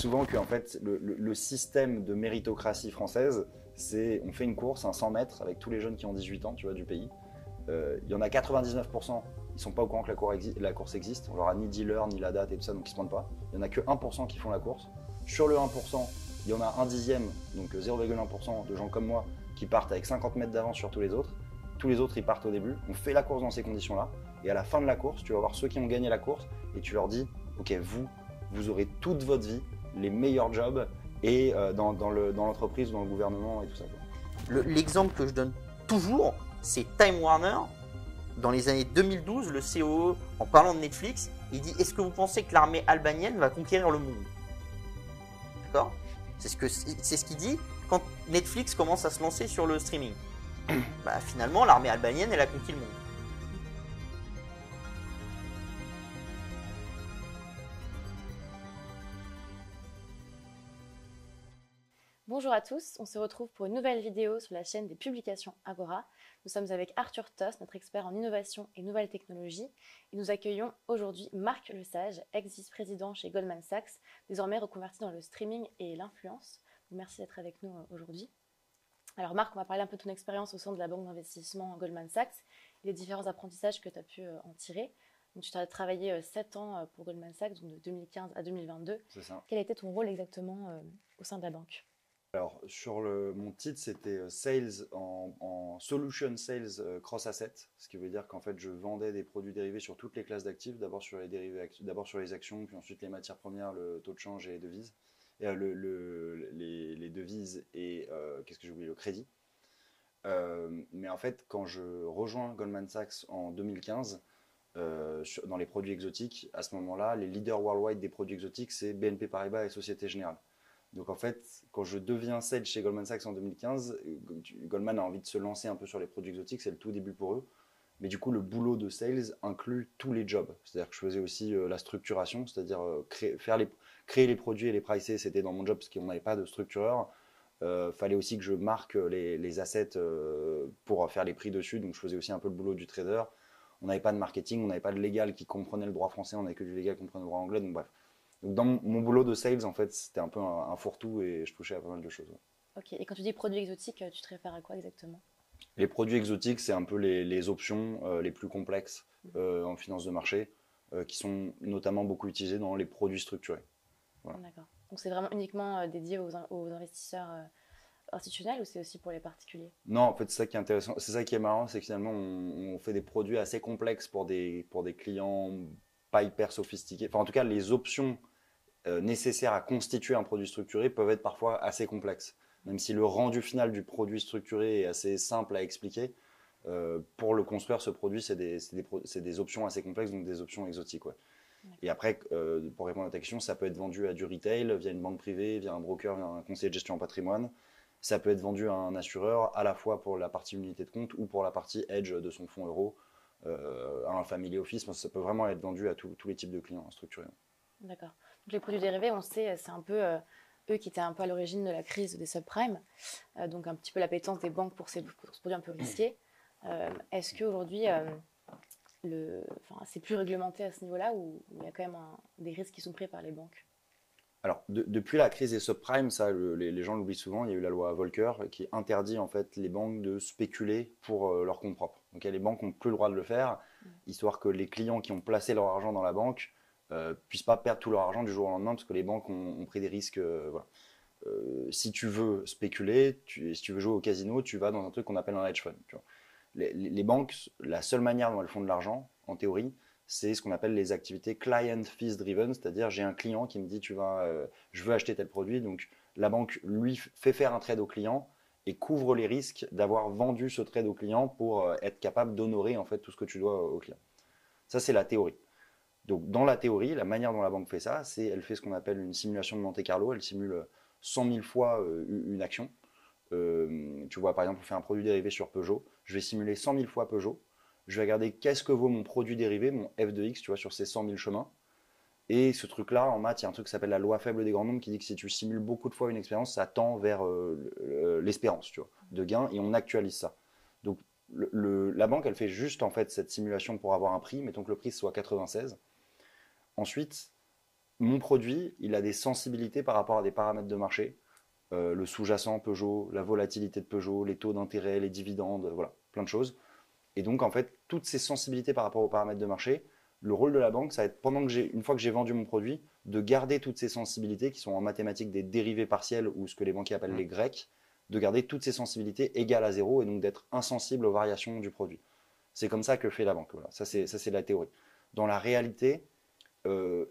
souvent que en fait, le système de méritocratie française, c'est on fait une course, un 100 mètres, avec tous les jeunes qui ont 18 ans, tu vois, du pays. Il y en a 99%, ils sont pas au courant que la course existe. On leur a ni dit l'heure, ni la date et tout ça, donc ils se pointent pas. Il y en a que 1% qui font la course. Sur le 1%, il y en a un dixième, donc 0,1% de gens comme moi, qui partent avec 50 mètres d'avance sur tous les autres. Tous les autres, ils partent au début. On fait la course dans ces conditions-là. Et à la fin de la course, tu vas voir ceux qui ont gagné la course et tu leur dis, ok, vous aurez toute votre vie les meilleurs jobs et dans l'entreprise ou dans le gouvernement et tout ça. L'exemple que je donne toujours, c'est Time Warner. Dans les années 2012, le CEO, en parlant de Netflix, il dit: est-ce que vous pensez que l'armée albanienne va conquérir le monde? D'accord? C'est ce qu'il dit quand Netflix commence à se lancer sur le streaming. Bah, finalement, l'armée albanienne, elle a conquis le monde. Bonjour à tous, on se retrouve pour une nouvelle vidéo sur la chaîne des publications Agora. Nous sommes avec Arthur Toss, notre expert en innovation et nouvelles technologies. Et nous accueillons aujourd'hui Marc Lesage, ex-vice-président chez Goldman Sachs, désormais reconverti dans le streaming et l'influence. Merci d'être avec nous aujourd'hui. Alors Marc, on va parler un peu de ton expérience au sein de la banque d'investissement Goldman Sachs et les différents apprentissages que tu as pu en tirer. Donc, tu as travaillé 7 ans pour Goldman Sachs, donc de 2015 à 2022. C'est ça. Quel était ton rôle exactement au sein de la banque ? Alors, sur mon titre, c'était Sales en Solution Sales Cross Asset, ce qui veut dire qu'en fait, je vendais des produits dérivés sur toutes les classes d'actifs, d'abord sur les actions, puis ensuite les matières premières, le taux de change et les devises, et, les devises et qu'est-ce que j'ai oublié, le crédit. Mais en fait, quand je rejoins Goldman Sachs en 2015, dans les produits exotiques, à ce moment-là, les leaders worldwide des produits exotiques, c'est BNP Paribas et Société Générale. Donc en fait, quand je deviens sales chez Goldman Sachs en 2015, Goldman a envie de se lancer un peu sur les produits exotiques, c'est le tout début pour eux. Mais du coup, le boulot de sales inclut tous les jobs. C'est-à-dire que je faisais aussi la structuration, c'est-à-dire créer les produits et les pricer, c'était dans mon job parce qu'on n'avait pas de structureur. Fallait aussi que je marque les assets pour faire les prix dessus, donc je faisais aussi un peu le boulot du trader. On n'avait pas de marketing, on n'avait pas de légal qui comprenait le droit français, on n'avait que du légal qui comprenait le droit anglais, donc bref. Donc dans mon boulot de sales, en fait, c'était un peu un fourre-tout et je touchais à pas mal de choses. Ouais. Ok, et quand tu dis produits exotiques, tu te réfères à quoi exactement ? Les produits exotiques, c'est un peu les options les plus complexes en finance de marché, qui sont notamment beaucoup utilisées dans les produits structurés. Voilà. D'accord. Donc c'est vraiment uniquement dédié aux investisseurs institutionnels ou c'est aussi pour les particuliers ? Non, en fait, c'est ça qui est intéressant, c'est ça qui est marrant, c'est que finalement, on fait des produits assez complexes pour des clients pas hyper sophistiqués. Enfin, en tout cas, les options nécessaires à constituer un produit structuré peuvent être parfois assez complexes. Même si le rendu final du produit structuré est assez simple à expliquer, pour le construire, ce produit, c'est des options assez complexes, donc des options exotiques. Ouais. Et après, pour répondre à ta question, ça peut être vendu à du retail, via une banque privée, via un broker, via un conseiller de gestion en patrimoine. Ça peut être vendu à un assureur, à la fois pour la partie unité de compte ou pour la partie hedge de son fonds euro, à un family office. Ça peut vraiment être vendu à tous les types de clients structurés. D'accord. Donc les produits dérivés, on sait, c'est un peu eux qui étaient un peu à l'origine de la crise des subprimes, donc un petit peu l'appétence des banques pour ce produit un peu risqué. Est-ce qu'aujourd'hui, c'est plus réglementé à ce niveau-là ou il y a quand même des risques qui sont pris par les banques ? Alors, depuis la crise des subprimes, ça, les gens l'oublient souvent, il y a eu la loi Volcker qui interdit en fait les banques de spéculer pour leur compte propre. Donc, les banques n'ont plus le droit de le faire, histoire que les clients qui ont placé leur argent dans la banque puissent pas perdre tout leur argent du jour au lendemain, parce que les banques ont pris des risques. Voilà. Si tu veux spéculer, si tu veux jouer au casino, tu vas dans un truc qu'on appelle un hedge fund. Tu vois. Les banques, la seule manière dont elles font de l'argent, en théorie, c'est ce qu'on appelle les activités client fees driven, c'est-à-dire j'ai un client qui me dit je veux acheter tel produit, donc la banque lui fait faire un trade au client et couvre les risques d'avoir vendu ce trade au client pour être capable d'honorer en fait tout ce que tu dois au client. Ça c'est la théorie. Donc dans la théorie, la manière dont la banque fait ça, c'est elle fait ce qu'on appelle une simulation de Monte Carlo, elle simule 100 000 fois une action. Tu vois par exemple on fait un produit dérivé sur Peugeot, je vais simuler 100 000 fois Peugeot. Je vais regarder qu'est-ce que vaut mon produit dérivé, mon f de x, tu vois, sur ces 100 000 chemins. Et ce truc-là, en maths, il y a un truc qui s'appelle la loi faible des grands nombres qui dit que si tu simules beaucoup de fois une expérience, ça tend vers l'espérance, tu vois, de gain, et on actualise ça. Donc, la banque, elle fait juste en fait cette simulation pour avoir un prix, mettons que le prix soit 96. Ensuite, mon produit, il a des sensibilités par rapport à des paramètres de marché, le sous-jacent Peugeot, la volatilité de Peugeot, les taux d'intérêt, les dividendes, voilà, plein de choses. Et donc, en fait, toutes ces sensibilités par rapport aux paramètres de marché, le rôle de la banque, ça va être, une fois que j'ai vendu mon produit, de garder toutes ces sensibilités qui sont en mathématiques des dérivés partiels ou ce que les banquiers appellent les grecs, de garder toutes ces sensibilités égales à zéro et donc d'être insensible aux variations du produit. C'est comme ça que fait la banque. Voilà. Ça, c'est la théorie. Dans la réalité,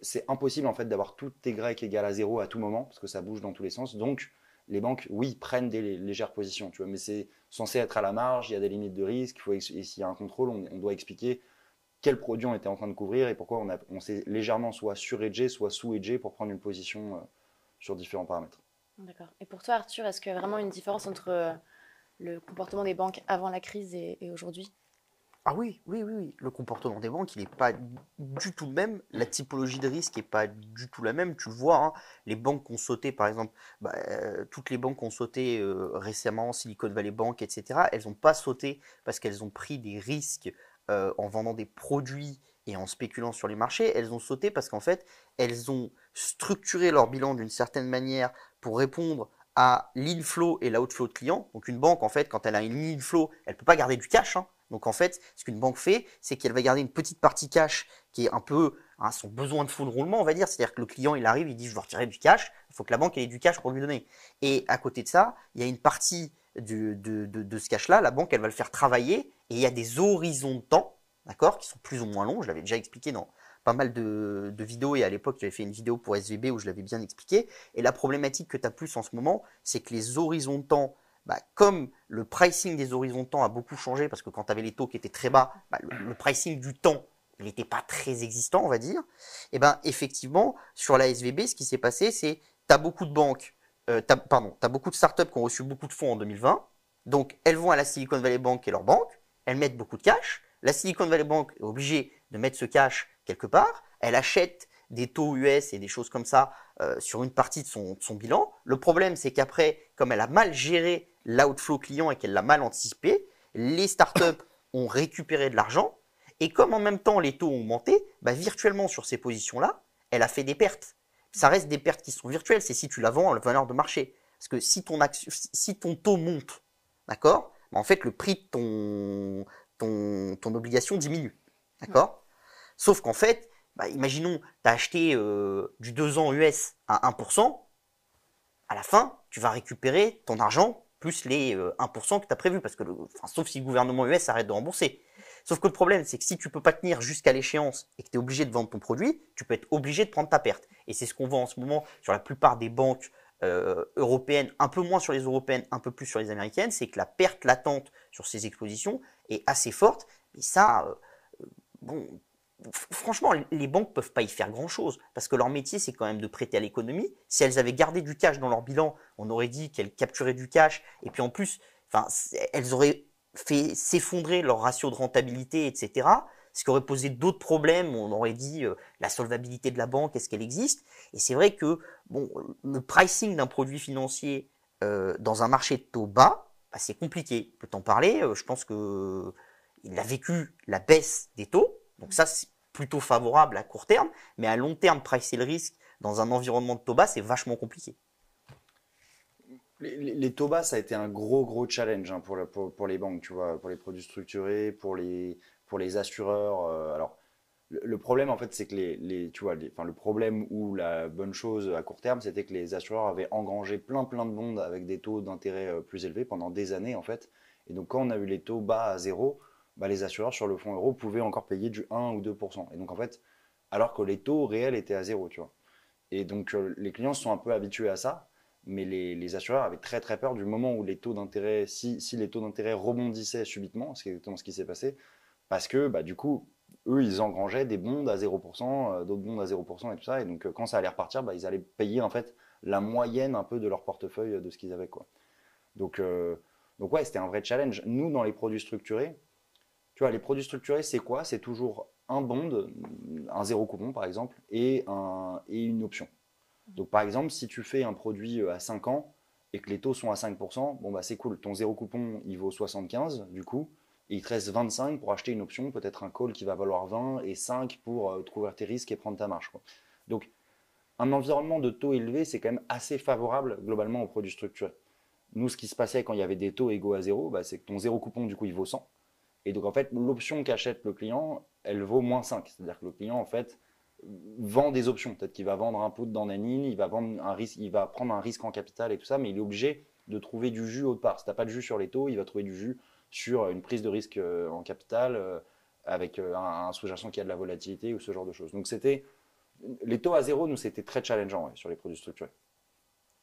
c'est impossible en fait d'avoir toutes tes grecs égales à zéro à tout moment parce que ça bouge dans tous les sens. Donc, les banques, oui, prennent des légères positions, tu vois, mais c'est censé être à la marge, il y a des limites de risque, et s'il y a un contrôle, on doit expliquer quels produits on était en train de couvrir et pourquoi on s'est légèrement soit sur-hedgé, soit sous-hedgé pour prendre une position sur différents paramètres. D'accord. Et pour toi, Arthur, est-ce qu'il y a vraiment une différence entre le comportement des banques avant la crise et aujourd'hui? Ah oui, oui, oui, oui. Le comportement des banques, il n'est pas du tout le même. La typologie de risque n'est pas du tout la même. Tu le vois, hein, les banques qui ont sauté, par exemple, toutes les banques qui ont sauté récemment, Silicon Valley Bank, etc., elles n'ont pas sauté parce qu'elles ont pris des risques en vendant des produits et en spéculant sur les marchés. Elles ont sauté parce qu'en fait, elles ont structuré leur bilan d'une certaine manière pour répondre à l'inflow et l'outflow de clients. Donc une banque, en fait, quand elle a une inflow, elle ne peut pas garder du cash, hein. Donc en fait, ce qu'une banque fait, c'est qu'elle va garder une petite partie cash qui est un peu son besoin de fonds de roulement, on va dire. C'est-à-dire que le client, il arrive, il dit je veux retirer du cash. Il faut que la banque ait du cash pour lui donner. Et à côté de ça, il y a une partie de ce cash-là, la banque, elle va le faire travailler. Et il y a des horizons de temps, d'accord, qui sont plus ou moins longs. Je l'avais déjà expliqué dans pas mal de vidéos. Et à l'époque, j'avais fait une vidéo pour SVB où je l'avais bien expliqué. Et la problématique que tu as plus en ce moment, c'est que les horizons de temps, comme le pricing des horizons de temps a beaucoup changé, parce que quand tu avais les taux qui étaient très bas, le pricing du temps, il n'était pas très existant, on va dire. Et effectivement, sur la SVB, ce qui s'est passé, c'est tu as beaucoup de banques, t'as beaucoup de startups qui ont reçu beaucoup de fonds en 2020. Donc, elles vont à la Silicon Valley Bank qui est leur banque, elles mettent beaucoup de cash. La Silicon Valley Bank est obligée de mettre ce cash quelque part. Elle achète des taux US et des choses comme ça sur une partie de son bilan. Le problème, c'est qu'après, comme elle a mal géré l'outflow client et qu'elle l'a mal anticipé, les startups ont récupéré de l'argent et comme en même temps les taux ont augmenté, virtuellement sur ces positions-là, elle a fait des pertes. Ça reste des pertes qui sont virtuelles, c'est si tu la vends à la valeur de marché. Parce que si ton taux monte, d'accord, en fait le prix de ton obligation diminue. D'accord. Sauf qu'en fait, imaginons, tu as acheté du 2 ans US à 1%, à la fin, tu vas récupérer ton argent plus les 1% que tu as prévu, parce que sauf si le gouvernement US arrête de rembourser. Sauf que le problème, c'est que si tu ne peux pas tenir jusqu'à l'échéance et que tu es obligé de vendre ton produit, tu peux être obligé de prendre ta perte. Et c'est ce qu'on voit en ce moment sur la plupart des banques européennes, un peu moins sur les européennes, un peu plus sur les américaines, c'est que la perte latente sur ces expositions est assez forte. Et ça, bon, franchement, les banques ne peuvent pas y faire grand-chose, parce que leur métier, c'est quand même de prêter à l'économie. Si elles avaient gardé du cash dans leur bilan, on aurait dit qu'elles capturaient du cash, et puis en plus, elles auraient fait s'effondrer leur ratio de rentabilité, etc., ce qui aurait posé d'autres problèmes. On aurait dit la solvabilité de la banque, est-ce qu'elle existe? Et c'est vrai que le pricing d'un produit financier dans un marché de taux bas, c'est compliqué. Je peux t'en parler, je pense qu'il a vécu la baisse des taux, donc ça, c'est plutôt favorable à court terme, mais à long terme, pricer le risque dans un environnement de taux bas, c'est vachement compliqué. Les taux bas, ça a été un gros challenge hein, pour les banques, tu vois, pour les produits structurés, pour les assureurs. Alors, le problème, en fait, c'est que tu vois, le problème ou la bonne chose à court terme, c'était que les assureurs avaient engrangé plein de bonds avec des taux d'intérêt plus élevés pendant des années, en fait. Et donc, quand on a eu les taux bas à zéro, les assureurs sur le fonds euro pouvaient encore payer du 1 ou 2%. Et donc, en fait, alors que les taux réels étaient à zéro, tu vois. Et donc, les clients se sont un peu habitués à ça, mais les assureurs avaient très peur du moment où les taux d'intérêt, si les taux d'intérêt rebondissaient subitement, c'est exactement ce qui s'est passé, parce que du coup, eux, ils engrangeaient des bonds à 0%, d'autres bonds à 0% et tout ça. Et donc, quand ça allait repartir, ils allaient payer en fait la moyenne un peu de leur portefeuille de ce qu'ils avaient, quoi. Donc ouais, c'était un vrai challenge. Nous, dans les produits structurés, tu vois, les produits structurés, c'est quoi? C'est toujours un bond, un zéro coupon par exemple, et une option. Donc par exemple, si tu fais un produit à 5 ans et que les taux sont à 5%, c'est cool. Ton zéro coupon, il vaut 75 du coup, et il te reste 25 pour acheter une option, peut-être un call qui va valoir 20 et 5 pour couvrir tes risques et prendre ta marge, quoi. Donc un environnement de taux élevés, c'est quand même assez favorable globalement aux produits structurés. Nous, ce qui se passait quand il y avait des taux égaux à zéro, bah, c'est que ton zéro coupon, du coup, il vaut 100. Et donc, en fait, l'option qu'achète le client, elle vaut moins 5. C'est-à-dire que le client, en fait, vend des options. Peut-être qu'il va vendre un pot dans Nanine, il va vendre un risque, il va prendre un risque en capital et tout ça, mais il est obligé de trouver du jus autre part. Si tu n'as pas de jus sur les taux, il va trouver du jus sur une prise de risque en capital avec un sous-jacent qui a de la volatilité ou ce genre de choses. Donc, les taux à zéro, nous, c'était très challengeant sur les produits structurés.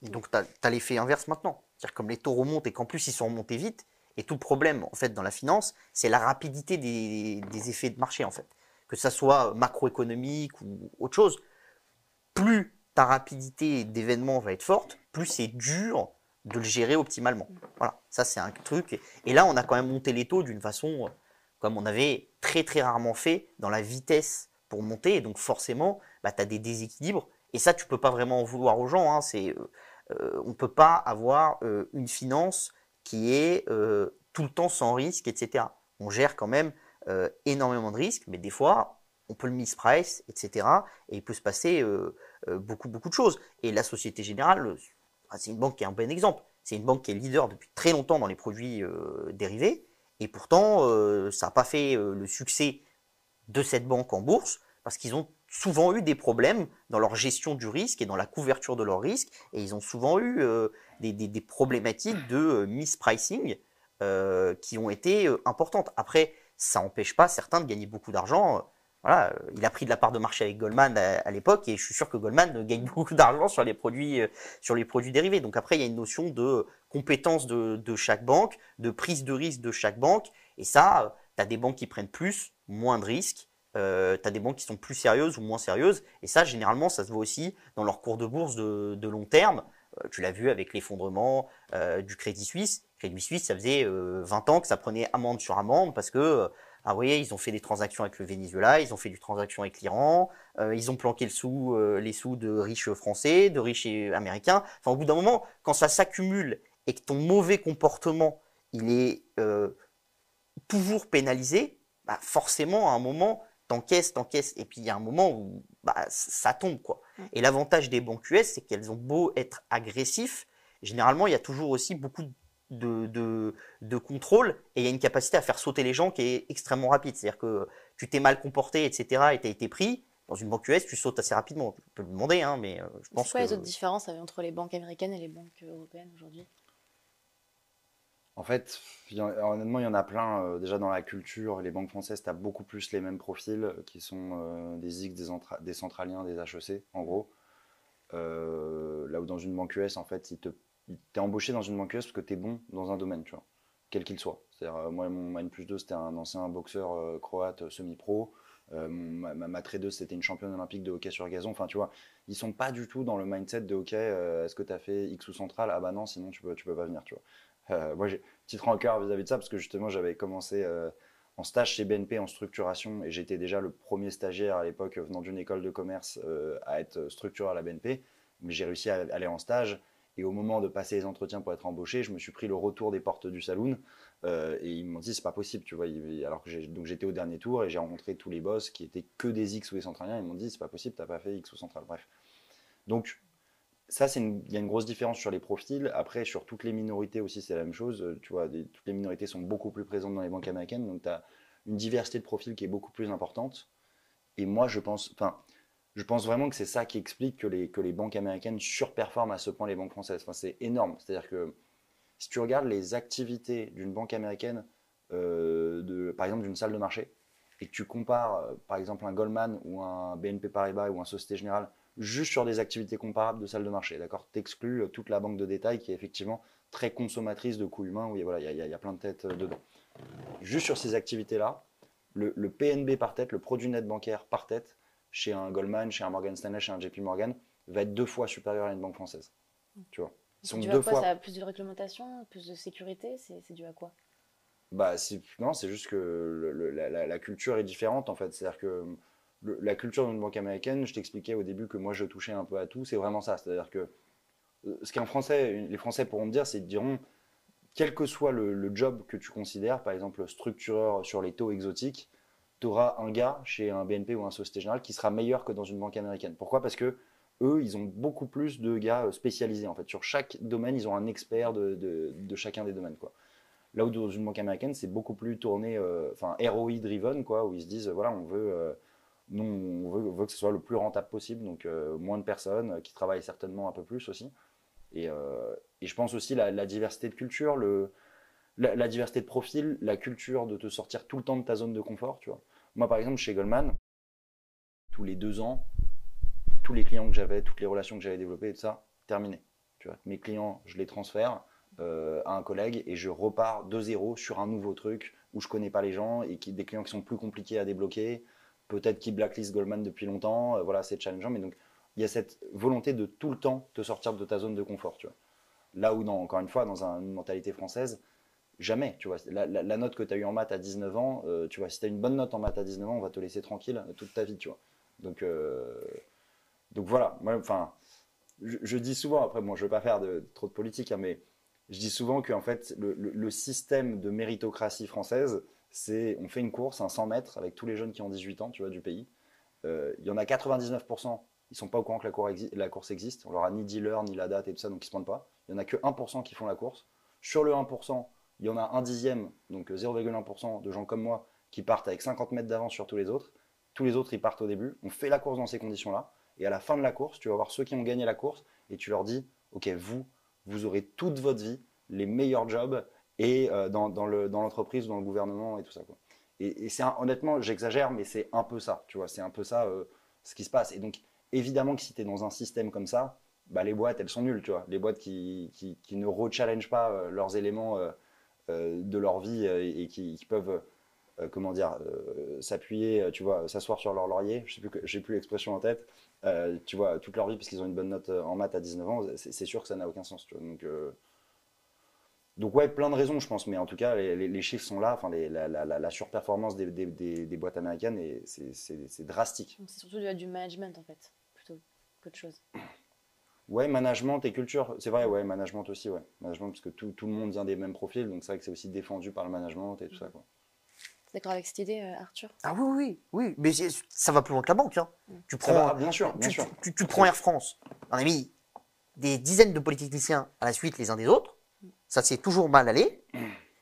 Et donc, tu as l'effet inverse maintenant. C'est-à-dire comme les taux remontent et qu'en plus, ils sont remontés vite. Et tout le problème, en fait, dans la finance, c'est la rapidité des effets de marché, en fait. Que ça soit macroéconomique ou autre chose. Plus ta rapidité d'événement va être forte, plus c'est dur de le gérer optimalement. Voilà, ça c'est un truc. Et là, on a quand même monté les taux d'une façon comme on avait très très rarement fait dans la vitesse pour monter. Et donc forcément, bah, tu as des déséquilibres. Et ça, tu peux pas vraiment en vouloir aux gens. Hein. On ne peut pas avoir une finance qui est tout le temps sans risque, etc. On gère quand même énormément de risques, mais des fois, on peut le misprice, etc. Et il peut se passer beaucoup de choses. Et la Société Générale, c'est une banque qui est un bon exemple. C'est une banque qui est leader depuis très longtemps dans les produits dérivés. Et pourtant, ça n'a pas fait le succès de cette banque en bourse parce qu'ils ont souvent eu des problèmes dans leur gestion du risque et dans la couverture de leur risque. Et ils ont souvent eu des problématiques de mispricing qui ont été importantes. Après, ça n'empêche pas certains de gagner beaucoup d'argent. Voilà, il a pris de la part de marché avec Goldman à l'époque et je suis sûr que Goldman gagne beaucoup d'argent sur les produits dérivés. Donc après, il y a une notion de compétence de chaque banque, de prise de risque de chaque banque. Et ça, tu as des banques qui prennent plus, moins de risques. Tu as des banques qui sont plus sérieuses ou moins sérieuses. Et ça, généralement, ça se voit aussi dans leur cours de bourse de long terme. Tu l'as vu avec l'effondrement du Crédit Suisse. Crédit Suisse, ça faisait 20 ans que ça prenait amende sur amende parce que ah oui, ils ont fait des transactions avec le Venezuela, ils ont fait des transactions avec l'Iran, ils ont planqué les sous de riches français, de riches américains. Enfin, au bout d'un moment, quand ça s'accumule et que ton mauvais comportement, il est toujours pénalisé, bah forcément, à un moment, t'encaisses, et puis il y a un moment où bah, ça tombe, quoi. Et l'avantage des banques US, c'est qu'elles ont beau être agressifs, généralement, il y a toujours aussi beaucoup de contrôle et il y a une capacité à faire sauter les gens qui est extrêmement rapide. C'est-à-dire que tu t'es mal comporté, etc. et tu as été pris, dans une banque US, tu sautes assez rapidement. Tu peux le demander, hein, mais je pense que... C'est quoi les autres différences entre les banques américaines et les banques européennes aujourd'hui? En fait, honnêtement, il y en a plein. Déjà dans la culture, les banques françaises, tu as beaucoup plus les mêmes profils qui sont des X, des centraliens, des HEC, en gros. Là où dans une banque US, en fait, t'es embauché dans une banque US parce que t'es bon dans un domaine, tu vois, quel qu'il soit. C'est-à-dire, moi, mon N+2, c'était un ancien boxeur croate semi-pro. Ma tradeuse, c'était une championne olympique de hockey sur gazon. Enfin, tu vois, ils sont pas du tout dans le mindset de OK, est-ce que tu as fait X ou central? Ah bah non, sinon tu peux pas venir, tu vois. Moi, j'ai petite rancœur vis-à-vis de ça parce que justement, j'avais commencé en stage chez BNP en structuration et j'étais déjà le premier stagiaire à l'époque venant d'une école de commerce à être structureur à la BNP. Mais j'ai réussi à aller en stage. Et au moment de passer les entretiens pour être embauché, je me suis pris le retour des portes du saloon et ils m'ont dit c'est pas possible, tu vois. Alors que donc j'étais au dernier tour et j'ai rencontré tous les boss qui étaient que des X ou des centraliens. Ils m'ont dit c'est pas possible, t'as pas fait X ou central. Bref. Donc ça, il y a une grosse différence sur les profils. Après, sur toutes les minorités aussi, c'est la même chose. Tu vois, toutes les minorités sont beaucoup plus présentes dans les banques américaines. Donc tu as une diversité de profils qui est beaucoup plus importante. Et moi, je pense vraiment que c'est ça qui explique que les banques américaines surperforment à ce point les banques françaises. Enfin, c'est énorme. C'est-à-dire que si tu regardes les activités d'une banque américaine, par exemple d'une salle de marché, et que tu compares par exemple un Goldman ou un BNP Paribas ou un Société Générale juste sur des activités comparables de salle de marché, d'accord, t'exclus toute la banque de détail qui est effectivement très consommatrice de coûts humains, où il y a plein de têtes dedans. Juste sur ces activités-là, le PNB par tête, le produit net bancaire par tête, chez un Goldman, chez un Morgan Stanley, chez un JP Morgan, va être 2 fois supérieur à une banque française. Tu vois. C'est dû à quoi? Ça a plus de réglementation, plus de sécurité? C'est dû à quoi? Bah, non, c'est juste que la culture est différente en fait. C'est-à-dire que la culture d'une banque américaine, je t'expliquais au début que moi je touchais un peu à tout, c'est vraiment ça. C'est-à-dire que ce qu'un Français, les Français pourront te dire, c'est qu'ils diront, quel que soit le job que tu considères, par exemple structureur sur les taux exotiques, tu auras un gars chez un BNP ou un Société Générale qui sera meilleur que dans une banque américaine. Pourquoi? Parce que eux, ils ont beaucoup plus de gars spécialisés, en fait. Sur chaque domaine, ils ont un expert de chacun des domaines, quoi. Là où dans une banque américaine, c'est beaucoup plus tourné, enfin, ROI-driven, quoi, où ils se disent, voilà, nous, on veut que ce soit le plus rentable possible, donc moins de personnes qui travaillent certainement un peu plus aussi. Et je pense aussi la diversité de culture, la diversité de profil, la culture de te sortir tout le temps de ta zone de confort, tu vois. Moi, par exemple, chez Goldman, tous les 2 ans, tous les clients que j'avais, toutes les relations que j'avais développées et tout ça, terminé. Tu vois, mes clients, je les transfère à un collègue et je repars de zéro sur un nouveau truc où je connais pas les gens et des clients qui sont plus compliqués à débloquer, peut-être qui blacklist Goldman depuis longtemps, voilà, c'est challengeant, mais donc il y a cette volonté de tout le temps te sortir de ta zone de confort, tu vois. Là où, encore une fois, dans une mentalité française, jamais, tu vois. La note que tu as eue en maths à 19 ans, tu vois, si tu as une bonne note en maths à 19 ans, on va te laisser tranquille toute ta vie, tu vois. Donc voilà, moi, enfin, je dis souvent, après, bon, je ne veux pas faire trop de politique, hein, mais je dis souvent qu'en fait, le système de méritocratie française, c'est on fait une course, un 100 mètres, avec tous les jeunes qui ont 18 ans, tu vois, du pays. Il y en a 99%, ils ne sont pas au courant que la course existe. On leur a ni dit l'heure, ni la date et tout ça, donc ils ne se pointent pas. Il n'y en a que 1% qui font la course. Sur le 1%, il y en a un dixième, donc 0,1% de gens comme moi, qui partent avec 50 mètres d'avance sur tous les autres. Tous les autres, ils partent au début. On fait la course dans ces conditions-là. Et à la fin de la course, tu vas voir ceux qui ont gagné la course et tu leur dis, ok, vous aurez toute votre vie les meilleurs jobs et dans l'entreprise ou dans le gouvernement et tout ça, quoi. Et honnêtement, j'exagère, mais c'est un peu ça, tu vois, c'est un peu ça ce qui se passe. Et donc, évidemment que si tu es dans un système comme ça, bah, les boîtes, elles sont nulles, tu vois. Les boîtes qui ne re-challengent pas leurs éléments de leur vie et qui peuvent, comment dire, s'appuyer, tu vois, s'asseoir sur leur laurier, je sais plus, j'ai plus l'expression en tête, tu vois, toute leur vie parce qu'ils ont une bonne note en maths à 19 ans, c'est sûr que ça n'a aucun sens, tu vois. Donc ouais, plein de raisons, je pense, mais en tout cas, les chiffres sont là. Enfin, la surperformance des boîtes américaines, c'est drastique. Donc c'est surtout du management, en fait, plutôt qu'autre chose. Ouais, management et culture, c'est vrai, ouais, management aussi, ouais. Management, parce que tout le monde vient des mêmes profils, donc c'est vrai que c'est aussi défendu par le management et tout ça, quoi. T'es d'accord avec cette idée, Arthur? Ah oui, mais ça va plus loin que la banque, hein. Tu Ça prends, va, bien sûr, bien sûr. Tu prends Air France, on a mis des dizaines de polytechniciens à la suite les uns des autres, ça s'est toujours mal allé.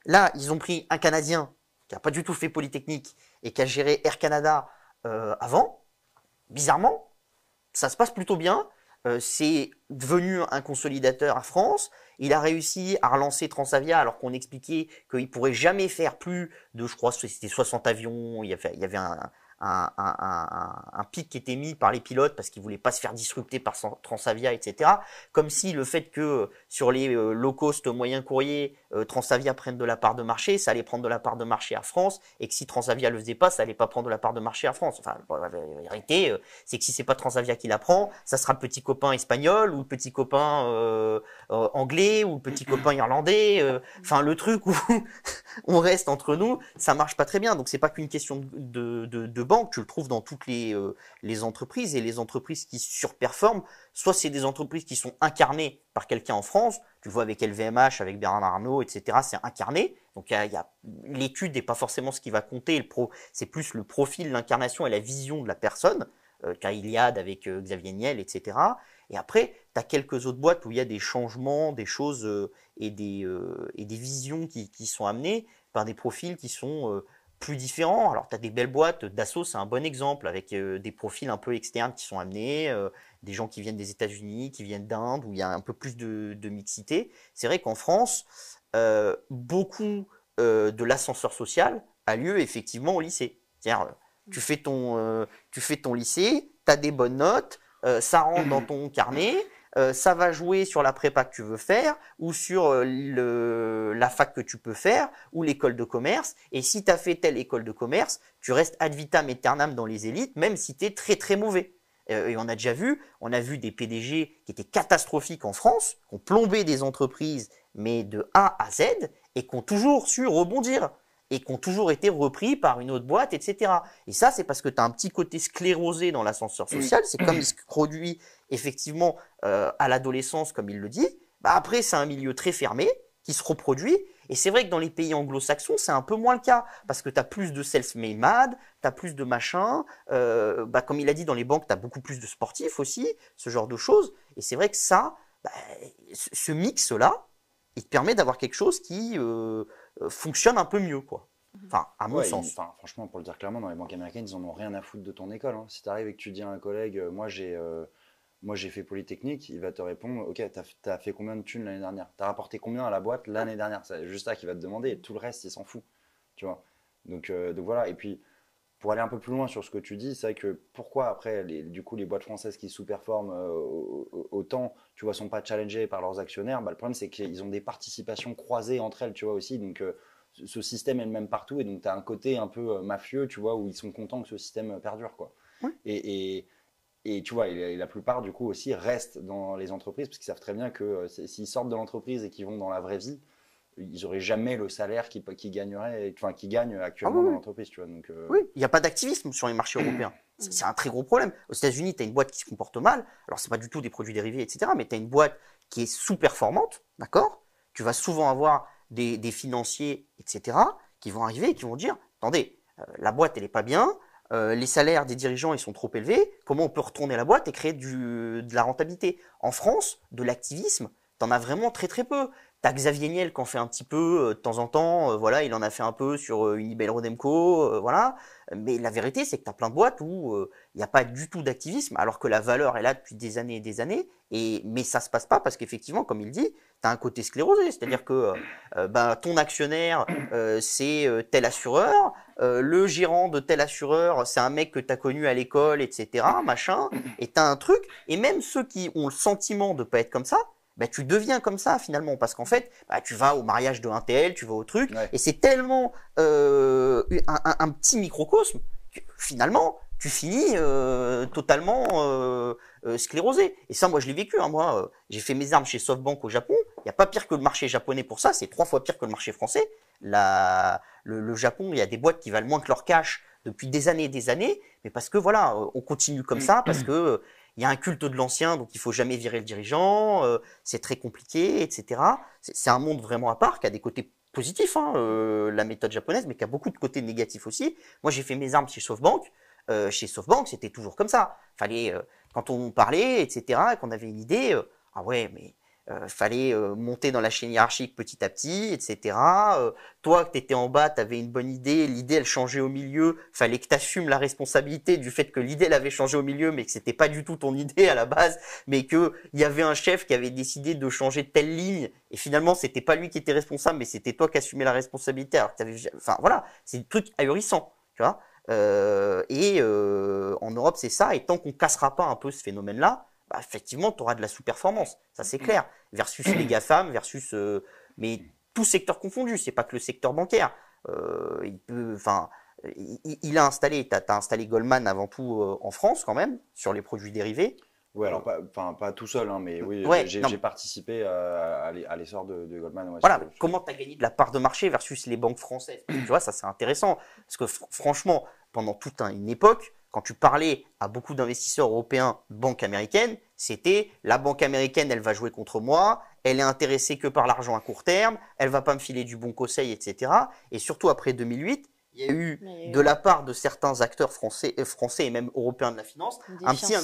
Là, ils ont pris un Canadien qui n'a pas du tout fait Polytechnique et qui a géré Air Canada avant. Bizarrement, ça se passe plutôt bien. C'est devenu un consolidateur à France. Il a réussi à relancer Transavia alors qu'on expliquait qu'il ne pourrait jamais faire plus de, je crois, c'était 60 avions. Il y avait un pic qui était mis par les pilotes parce qu'ils ne voulaient pas se faire disrupter par Transavia, etc. Comme si le fait que sur les low cost moyens courriers, Transavia prenne de la part de marché, ça allait prendre de la part de marché à France, et que si Transavia le faisait pas, ça allait pas prendre de la part de marché à France. Enfin, la vérité, c'est que si c'est pas Transavia qui la prend, ça sera le petit copain espagnol ou le petit copain anglais ou le petit copain irlandais. Enfin, le truc où on reste entre nous, ça marche pas très bien. Donc c'est pas qu'une question de banque, tu le trouves dans toutes les entreprises, et les entreprises qui surperforment, soit c'est des entreprises qui sont incarnées par quelqu'un en France, tu le vois avec LVMH, avec Bernard Arnault, etc., c'est incarné, donc l'étude n'est pas forcément ce qui va compter, c'est plus le profil, l'incarnation et la vision de la personne, qu'a Iliad avec Xavier Niel, etc., et après, tu as quelques autres boîtes où il y a des changements, des choses et des visions qui sont amenées par des profils qui sont plus différents. Alors, tu as des belles boîtes, Dassault, c'est un bon exemple, avec des profils un peu externes qui sont amenés, des gens qui viennent des États-Unis, qui viennent d'Inde, où il y a un peu plus de mixité. C'est vrai qu'en France, beaucoup de l'ascenseur social a lieu effectivement au lycée. C'est-à-dire, tu fais ton lycée, tu as des bonnes notes, ça rentre dans ton carnet, ça va jouer sur la prépa que tu veux faire ou sur la fac que tu peux faire ou l'école de commerce. Et si tu as fait telle école de commerce, tu restes ad vitam aeternam dans les élites, même si tu es très très mauvais. Et on a déjà vu, des PDG qui étaient catastrophiques en France, qui ont plombé des entreprises, mais de A à Z, et qui ont toujours su rebondir, et qui ont toujours été repris par une autre boîte, etc. Et ça, c'est parce que tu as un petit côté sclérosé dans l'ascenseur social, c'est comme il se produit effectivement à l'adolescence, comme il le dit, bah après c'est un milieu très fermé, qui se reproduit, Et c'est vrai que dans les pays anglo-saxons, c'est un peu moins le cas, parce que tu as plus de self-made man, tu as plus de machin, comme il a dit, dans les banques, tu as beaucoup plus de sportifs aussi, ce genre de choses. Et c'est vrai que ça, ce mix-là, il te permet d'avoir quelque chose qui fonctionne un peu mieux, quoi. Enfin, à mon sens. Franchement, pour le dire clairement, dans les banques américaines, ils en ont rien à foutre de ton école. Hein. Si tu arrives et que tu dis à un collègue, moi j'ai fait Polytechnique, il va te répondre, ok, t'as fait combien de thunes l'année dernière? T'as rapporté combien à la boîte l'année dernière? C'est juste ça qu'il va te demander, et tout le reste, il s'en fout. Tu vois. Donc voilà, et puis pour aller un peu plus loin sur ce que tu dis, c'est vrai que pourquoi après, du coup, les boîtes françaises qui sous-performent autant, tu vois, sont pas challengées par leurs actionnaires, le problème c'est qu'ils ont des participations croisées entre elles, tu vois aussi, donc ce système est le même partout, et donc tu as un côté un peu mafieux, tu vois, où ils sont contents que ce système perdure, quoi. Ouais. Et tu vois, et la plupart du coup aussi restent dans les entreprises, parce qu'ils savent très bien que s'ils sortent de l'entreprise et qu'ils vont dans la vraie vie, ils n'auraient jamais le salaire qu'ils gagneraient, enfin qu'ils gagnent actuellement dans l'entreprise, tu vois. Donc, oui, il n'y a pas d'activisme sur les marchés européens. C'est un très gros problème. Aux États-Unis, tu as une boîte qui se comporte mal. Alors, c'est pas du tout des produits dérivés, etc. Mais tu as une boîte qui est sous-performante, d'accord? Tu vas souvent avoir des financiers, etc., qui vont arriver et qui vont dire, attendez, la boîte, elle n'est pas bien, les salaires des dirigeants, ils sont trop élevés, comment on peut retourner la boîte et créer de la rentabilité? En France, de l'activisme, tu en as vraiment très très peu. T'as Xavier Niel qui en fait un petit peu de temps en temps, voilà, il en a fait un peu sur Unibail Rodamco, voilà. Mais la vérité, c'est que t'as plein de boîtes où il n'y a pas du tout d'activisme, alors que la valeur est là depuis des années et des années. Mais ça se passe pas parce qu'effectivement, comme il dit, t'as un côté sclérosé, c'est-à-dire que ton actionnaire, c'est tel assureur, le gérant de tel assureur, c'est un mec que t'as connu à l'école, etc., machin. Et t'as un truc. Et même ceux qui ont le sentiment de pas être comme ça, tu deviens comme ça finalement, parce qu'en fait, tu vas au mariage de un tel, tu vas au truc, et c'est tellement un petit microcosme que finalement, tu finis totalement sclérosé. Et ça, moi, je l'ai vécu. Hein. Moi, j'ai fait mes armes chez SoftBank au Japon. Il n'y a pas pire que le marché japonais pour ça. C'est 3 fois pire que le marché français. Le Japon, il y a des boîtes qui valent moins que leur cash depuis des années et des années, mais parce que voilà, on continue comme ça, parce que il y a un culte de l'ancien, donc il faut jamais virer le dirigeant, c'est très compliqué, etc. C'est un monde vraiment à part, qui a des côtés positifs, hein, la méthode japonaise, mais qui a beaucoup de côtés négatifs aussi. Moi, j'ai fait mes armes chez SoftBank. Chez SoftBank, c'était toujours comme ça. Fallait, quand on parlait, etc., et qu'on avait une idée, ah ouais, mais fallait monter dans la chaîne hiérarchique petit à petit, etc. Toi, que tu étais en bas, tu avais une bonne idée, l'idée, elle changeait au milieu, fallait que tu assumes la responsabilité du fait que l'idée, elle avait changé au milieu, mais que c'était pas du tout ton idée à la base, mais qu'il y avait un chef qui avait décidé de changer telle ligne, et finalement, c'était pas lui qui était responsable, mais c'était toi qui assumais la responsabilité, alors que t'avais... Enfin, voilà, c'est des trucs ahurissants, tu vois. En Europe, c'est ça, et tant qu'on cassera pas un peu ce phénomène-là, effectivement, tu auras de la sous-performance, ça c'est clair, versus les GAFAM, versus... mais tout secteur confondu, c'est pas que le secteur bancaire. Il a installé, t'as installé Goldman avant tout en France quand même, sur les produits dérivés. Ouais, alors pas tout seul, hein, mais oui, ouais, j'ai participé à l'essor de Goldman. Ouais, voilà, comment tu as gagné de la part de marché versus les banques françaises? Tu vois, ça c'est intéressant, parce que franchement, pendant toute une époque, quand tu parlais à beaucoup d'investisseurs européens, banque américaine, c'était la banque américaine, elle va jouer contre moi, elle est intéressée que par l'argent à court terme, elle va pas me filer du bon conseil, etc. Et surtout après 2008, il y a eu de la part de certains acteurs français et même européens de la finance, un petit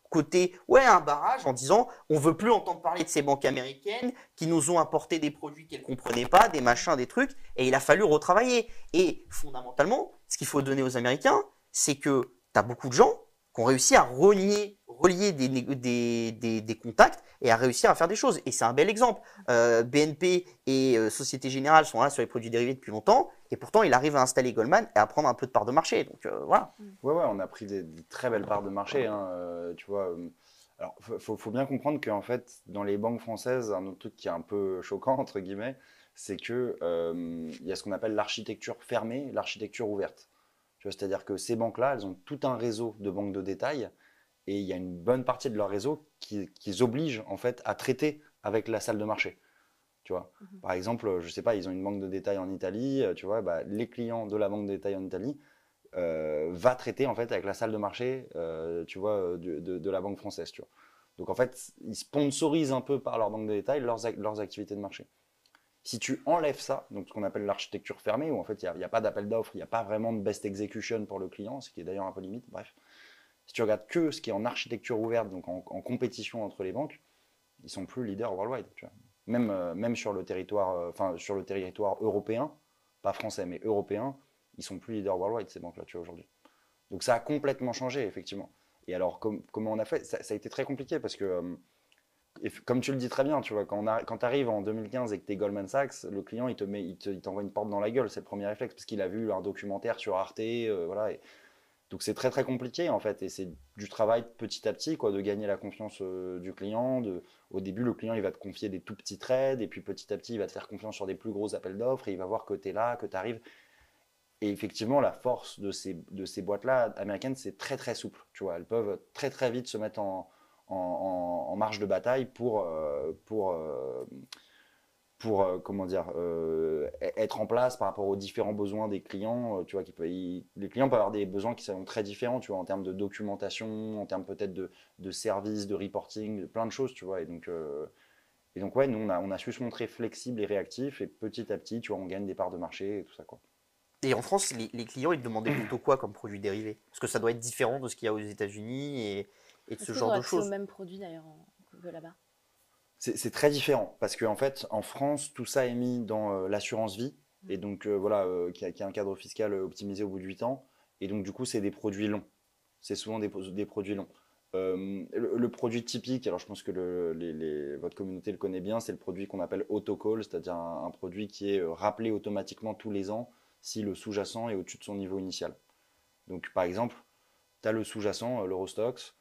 côté, un barrage en disant on veut plus entendre parler de ces banques américaines qui nous ont apporté des produits qu'elles comprenaient pas, des machins, des trucs, et il a fallu retravailler. Et fondamentalement, ce qu'il faut donner aux Américains, c'est que tu as beaucoup de gens qui ont réussi à relier des contacts et à réussir à faire des choses. Et c'est un bel exemple. BNP et Société Générale sont là sur les produits dérivés depuis longtemps, et pourtant il arrive à installer Goldman et à prendre un peu de part de marché. Donc voilà. Ouais, on a pris des très belles parts de marché. Hein, tu vois. Alors, faut bien comprendre qu'en fait, dans les banques françaises, un autre truc qui est un peu choquant, entre guillemets, c'est que il y a ce qu'on appelle l'architecture fermée, l'architecture ouverte. C'est-à-dire que ces banques-là, elles ont tout un réseau de banques de détail, et il y a une bonne partie de leur réseau qui oblige en fait à traiter avec la salle de marché. Tu vois. Par exemple, je sais pas, ils ont une banque de détail en Italie, tu vois, les clients de la banque de détail en Italie va traiter en fait avec la salle de marché, tu vois, de la banque française, tu vois. Donc en fait, ils sponsorisent un peu par leur banque de détail leurs activités de marché. Si tu enlèves ça, donc ce qu'on appelle l'architecture fermée, où en fait il n'y a pas d'appel d'offres, il n'y a pas vraiment de best execution pour le client, ce qui est d'ailleurs un peu limite, bref. Si tu regardes que ce qui est en architecture ouverte, donc en compétition entre les banques, ils sont plus leaders worldwide. Tu vois. Même sur le territoire, sur le territoire européen, pas français mais européen, ils sont plus leaders worldwide ces banques-là, tu vois, aujourd'hui. Donc ça a complètement changé effectivement. Et alors comment on a fait, ça a été très compliqué parce que comme tu le dis très bien, tu vois, quand tu arrives en 2015 et que tu es Goldman Sachs, le client il t'envoie une porte dans la gueule, c'est le premier réflexe parce qu'il a vu un documentaire sur Arte, voilà. Donc c'est très très compliqué en fait, et c'est du travail petit à petit, quoi, de gagner la confiance du client. Au début, le client il va te confier des tout petits trades, et puis petit à petit il va te faire confiance sur des plus gros appels d'offres, et il va voir que tu es là, que tu arrives. Et effectivement, la force de ces boîtes-là américaines, c'est très très souple. Tu vois, elles peuvent très très vite se mettre en marche de bataille comment dire, être en place par rapport aux différents besoins des clients. Tu vois, les clients peuvent avoir des besoins qui sont très différents, tu vois, en termes de documentation, en termes peut-être de services, de reporting, de plein de choses, tu vois. Et donc ouais, nous, on a su se montrer flexible et réactif, et petit à petit, tu vois, on gagne des parts de marché et tout ça, quoi. Et en France, les clients, ils te demandaient plutôt quoi comme produit dérivé? Parce que ça doit être différent de ce qu'il y a aux États-unis et de Est-ce ce qu'ils genre ont de accès aux choses. mêmes produits d'ailleurs que là-bas? C'est très différent parce qu'en fait, en France, tout ça est mis dans l'assurance vie, et donc voilà, qui a un cadre fiscal optimisé au bout de 8 ans. Et donc, du coup, c'est des produits longs. C'est souvent des produits longs. Le produit typique, alors je pense que votre communauté le connaît bien, c'est le produit qu'on appelle autocall, c'est-à-dire un produit qui est rappelé automatiquement tous les ans si le sous-jacent est au-dessus de son niveau initial. Donc, par exemple, tu as le sous-jacent, l'Eurostoxx.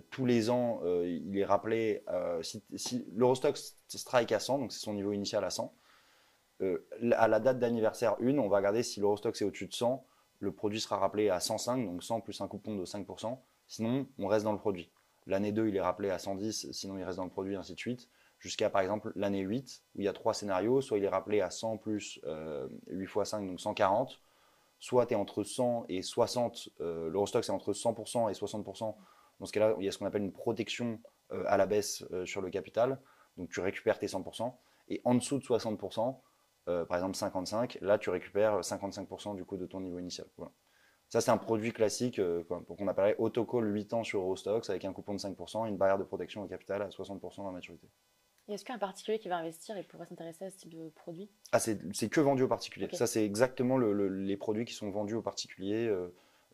Tous les ans, il est rappelé, si l'Eurostoxx strike à 100, donc c'est son niveau initial à 100, à la date d'anniversaire 1, on va regarder si l'Eurostoxx est au-dessus de 100, le produit sera rappelé à 105, donc 100 plus un coupon de 5%, sinon on reste dans le produit. L'année 2, il est rappelé à 110, sinon il reste dans le produit, ainsi de suite, jusqu'à par exemple l'année 8, où il y a 3 scénarios, soit il est rappelé à 100 plus 8 x 5, donc 140, soit tu es entre 100 et 60, l'Eurostoxx est entre 100% et 60%. Dans ce cas-là, il y a ce qu'on appelle une protection à la baisse sur le capital, donc tu récupères tes 100%, et en dessous de 60%, par exemple 55, là tu récupères 55% du coup de ton niveau initial. Voilà. Ça, c'est un produit classique qu'on appellerait autocall 8 ans sur Eurostoxx avec un coupon de 5% et une barrière de protection au capital à 60% dans la maturité. Et est-ce qu'un particulier qui va investir, il pourrait s'intéresser à ce type de produit? Ah, c'est que vendu aux particuliers. Okay. Ça, c'est exactement les produits qui sont vendus aux particuliers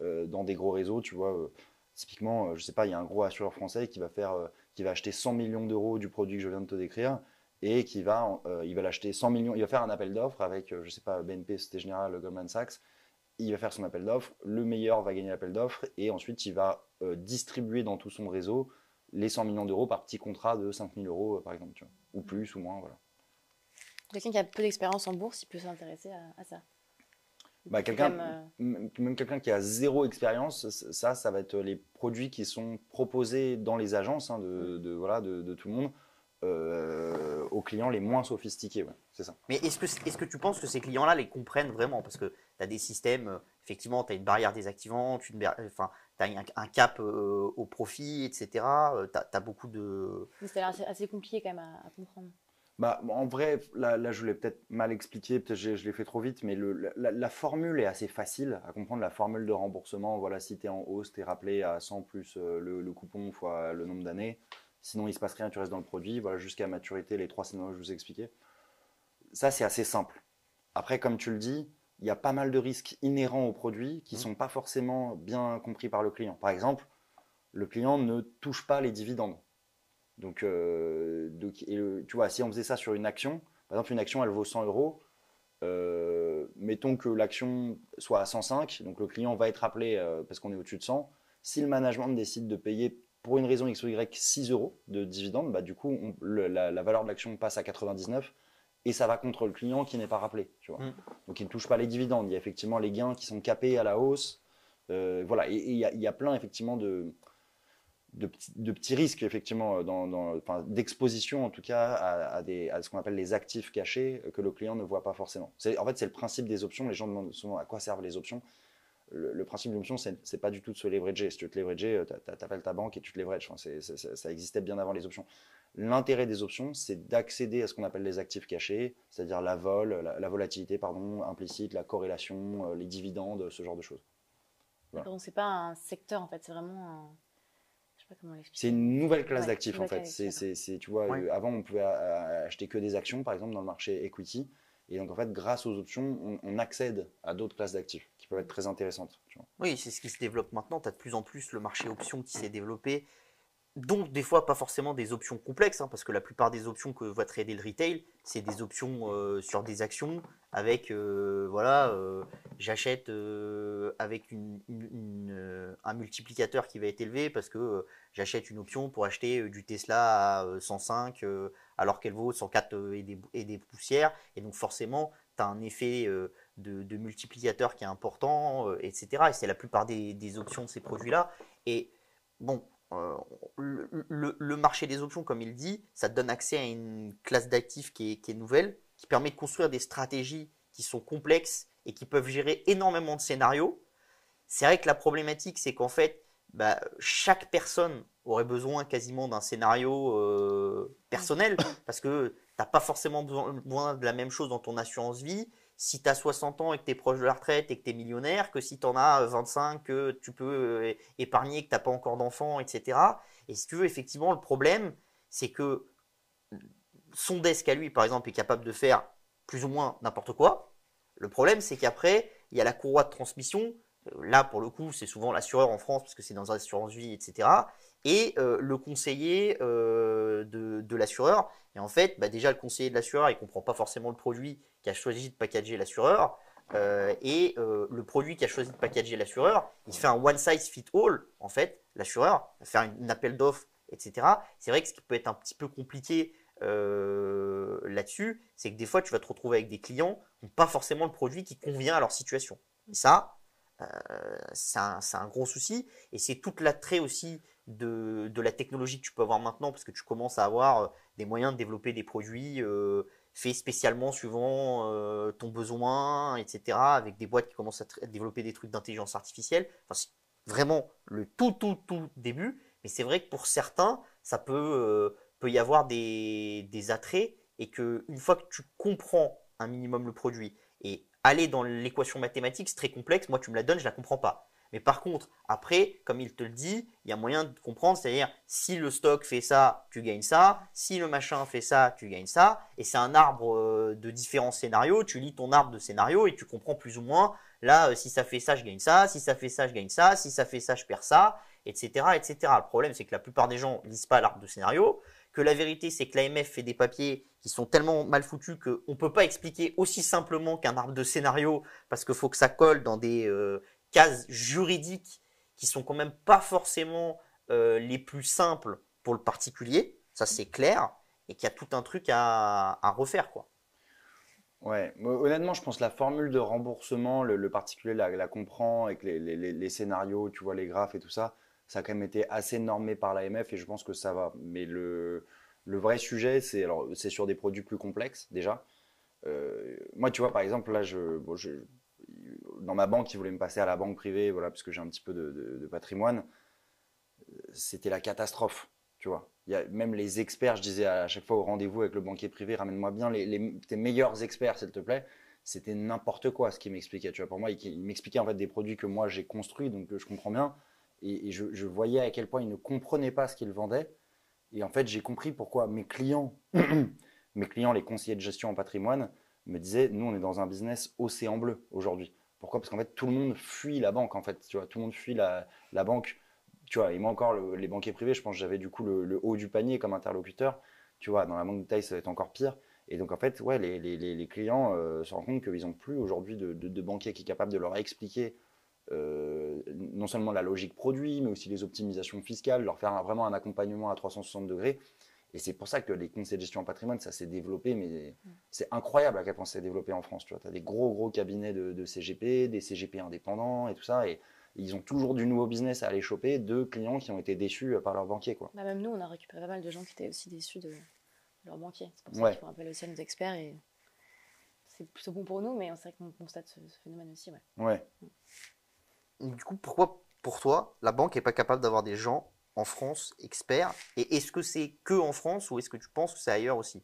dans des gros réseaux. Tu vois, typiquement, je sais pas, il y a un gros assureur français qui va acheter 100 millions d'euros du produit que je viens de te décrire, et il va l'acheter 100 millions. Il va faire un appel d'offres avec, je sais pas, BNP, Société Générale, Goldman Sachs. Il va faire son appel d'offres. Le meilleur va gagner l'appel d'offres, et ensuite il va distribuer dans tout son réseau les 100 millions d'euros par petit contrat de 5 000 euros, par exemple, tu vois, ou plus ou moins, voilà. Quelqu'un qui a peu d'expérience en bourse, il peut s'intéresser à ça. Même quelqu'un qui a zéro expérience, ça va être les produits qui sont proposés dans les agences de tout le monde aux clients les moins sophistiqués. Ouais, c'est ça. Mais est-ce que tu penses que ces clients-là les comprennent vraiment? Parce que tu as des systèmes, effectivement, tu as une barrière désactivante, tu as un cap au profit, etc. Tu as beaucoup de... Mais c'est assez compliqué quand même à comprendre. Bah, en vrai, là je l'ai peut-être mal expliqué, peut-être je l'ai fait trop vite, mais la formule est assez facile à comprendre. La formule de remboursement, voilà, si tu es en hausse, tu es rappelé à 100 plus le coupon fois le nombre d'années. Sinon, il ne se passe rien, tu restes dans le produit. Voilà, jusqu'à maturité, les 3 scénarios que je vous ai expliqués. Ça, c'est assez simple. Après, comme tu le dis, il y a pas mal de risques inhérents au produit qui ne sont pas forcément bien compris par le client. Par exemple, le client ne touche pas les dividendes. Donc, tu vois, si on faisait ça sur une action, par exemple, une action, elle vaut 100 euros. Mettons que l'action soit à 105, donc le client va être appelé parce qu'on est au-dessus de 100. Si le management décide de payer pour une raison X ou Y 6 euros de dividende, bah, du coup, la valeur de l'action passe à 99 et ça va contre le client qui n'est pas rappelé. Tu vois. Donc, il ne touche pas les dividendes. Il y a effectivement les gains qui sont capés à la hausse. Voilà. Et il y a plein, effectivement, de petits risques, effectivement, d'exposition, en tout cas, à ce qu'on appelle les actifs cachés que le client ne voit pas forcément. En fait, c'est le principe des options. Les gens demandent souvent à quoi servent les options. Le principe de l'option, c'est pas du tout de se leverager. Si tu veux te leverager, tu appelles ta banque et tu te leverages. Ça existait bien avant les options. L'intérêt des options, c'est d'accéder à ce qu'on appelle les actifs cachés, c'est-à-dire la volatilité implicite, la corrélation, les dividendes, ce genre de choses. Voilà. Donc, c'est pas un secteur en fait, c'est vraiment un. Je sais pas comment C'est l'expliquer. une nouvelle classe Ouais, d'actifs en nouvelle fait. classe d'actifs, Tu vois, Ouais. avant on pouvait acheter que des actions par exemple dans le marché equity. Et donc en fait, grâce aux options, on accède à d'autres classes d'actifs qui peuvent être très intéressantes. Tu vois. Oui, c'est ce qui se développe maintenant. Tu as de plus en plus le marché options qui s'est développé. Donc, des fois, pas forcément des options complexes, hein, parce que la plupart des options que va trader le retail, c'est des options sur des actions avec, voilà, j'achète avec un multiplicateur qui va être élevé parce que j'achète une option pour acheter du Tesla à 105 alors qu'elle vaut 104 et des poussières. Et donc, forcément, tu as un effet de multiplicateur qui est important, etc. Et c'est la plupart des options de ces produits-là. Et bon, le marché des options, comme il dit, ça te donne accès à une classe d'actifs qui est nouvelle, qui permet de construire des stratégies qui sont complexes et qui peuvent gérer énormément de scénarios. C'est vrai que la problématique, c'est qu'en fait, bah, chaque personne aurait besoin quasiment d'un scénario personnel, parce que tu n'as pas forcément besoin de la même chose dans ton assurance vie si tu as 60 ans et que tu es proche de la retraite et que tu es millionnaire, que si tu en as 25, que tu peux épargner, que tu n'as pas encore d'enfants, etc. Et si tu veux, effectivement, le problème, c'est que son desk à lui, par exemple, est capable de faire plus ou moins n'importe quoi. Le problème, c'est qu'après, il y a la courroie de transmission. Là, pour le coup, c'est souvent l'assureur en France, parce que c'est dans l'assurance vie, etc. Et le conseiller de l'assureur. Et en fait, bah déjà, le conseiller de l'assureur, il ne comprend pas forcément le produit qu'a choisi de packager l'assureur. Le produit qu'a choisi de packager l'assureur, il fait un one size fit all, en fait, l'assureur, faire une appel d'offres, etc. C'est vrai que ce qui peut être un petit peu compliqué là-dessus, c'est que des fois, tu vas te retrouver avec des clients qui n'ont pas forcément le produit qui convient à leur situation. Et ça, c'est un gros souci. Et c'est tout l'attrait aussi de la technologie que tu peux avoir maintenant, parce que tu commences à avoir des moyens de développer des produits faits spécialement suivant ton besoin, etc. Avec des boîtes qui commencent à développer des trucs d'intelligence artificielle. Enfin, c'est vraiment le tout début. Mais c'est vrai que pour certains, ça peut y avoir des attraits, et qu'une fois que tu comprends un minimum le produit, et aller dans l'équation mathématique, c'est très complexe, moi tu me la donnes, je ne la comprends pas. Mais par contre, après, comme il te le dit, il y a moyen de comprendre, c'est-à-dire si le stock fait ça, tu gagnes ça, si le machin fait ça, tu gagnes ça, et c'est un arbre de différents scénarios, tu lis ton arbre de scénarios et tu comprends plus ou moins, là, si ça fait ça, je gagne ça, si ça fait ça, je gagne ça, si ça fait ça, je perds ça, etc. etc. Le problème, c'est que la plupart des gens ne lisent pas l'arbre de scénario, que la vérité, c'est que l'AMF fait des papiers qui sont tellement mal foutus qu'on ne peut pas expliquer aussi simplement qu'un arbre de scénario, parce qu'il faut que ça colle dans des cases juridiques qui sont quand même pas forcément les plus simples pour le particulier, ça c'est clair, et qu'il y a tout un truc à refaire, quoi. Ouais, honnêtement, je pense que la formule de remboursement, le particulier la comprend, avec les scénarios, tu vois, les graphes et tout ça, ça a quand même été assez normé par l'AMF et je pense que ça va. Mais le vrai sujet, c'est sur des produits plus complexes déjà. Moi, tu vois, par exemple, là, dans ma banque, ils voulaient me passer à la banque privée, voilà, parce que j'ai un petit peu de patrimoine. C'était la catastrophe, tu vois. Même les experts, je disais à chaque fois au rendez-vous avec le banquier privé, ramène-moi bien tes meilleurs experts, s'il te plaît. C'était n'importe quoi ce qu'il m'expliquait. Tu vois, pour moi, il m'expliquait en fait des produits que moi j'ai construits, donc je comprends bien. Et je voyais à quel point il ne comprenait pas ce qu'il vendait. Et en fait, j'ai compris pourquoi mes clients, les conseillers de gestion en patrimoine, me disaient, nous, on est dans un business océan bleu aujourd'hui. Pourquoi? Parce qu'en fait, tout le monde fuit la banque, en fait. Tu vois, tout le monde fuit la banque. Tu vois, et moi encore, les banquiers privés, je pense que j'avais du coup le haut du panier comme interlocuteur. Tu vois, dans la banque de taille, ça va être encore pire. Et donc, en fait, ouais, les clients se rendent compte qu'ils n'ont plus aujourd'hui de banquier qui est capable de leur expliquer non seulement la logique produit, mais aussi les optimisations fiscales, leur faire vraiment un accompagnement à 360 degrés. Et c'est pour ça que les conseils de gestion en patrimoine, ça s'est développé, mais c'est incroyable à quel point ça s'est développé en France. Tu as des gros cabinets de CGP, des CGP indépendants et tout ça. Et ils ont toujours du nouveau business à aller choper de clients qui ont été déçus par leur banquier, quoi. Bah, même nous, on a récupéré pas mal de gens qui étaient aussi déçus de leur banquier. C'est pour ça Ouais. qu'ils font appel aussi à nos experts et c'est plutôt bon pour nous, mais c'est vrai qu'on constate ce phénomène aussi. Ouais. Ouais. Du coup, pourquoi, pour toi, la banque n'est pas capable d'avoir des gens en France expert? Et est-ce que c'est que en France ou est-ce que tu penses que c'est ailleurs aussi?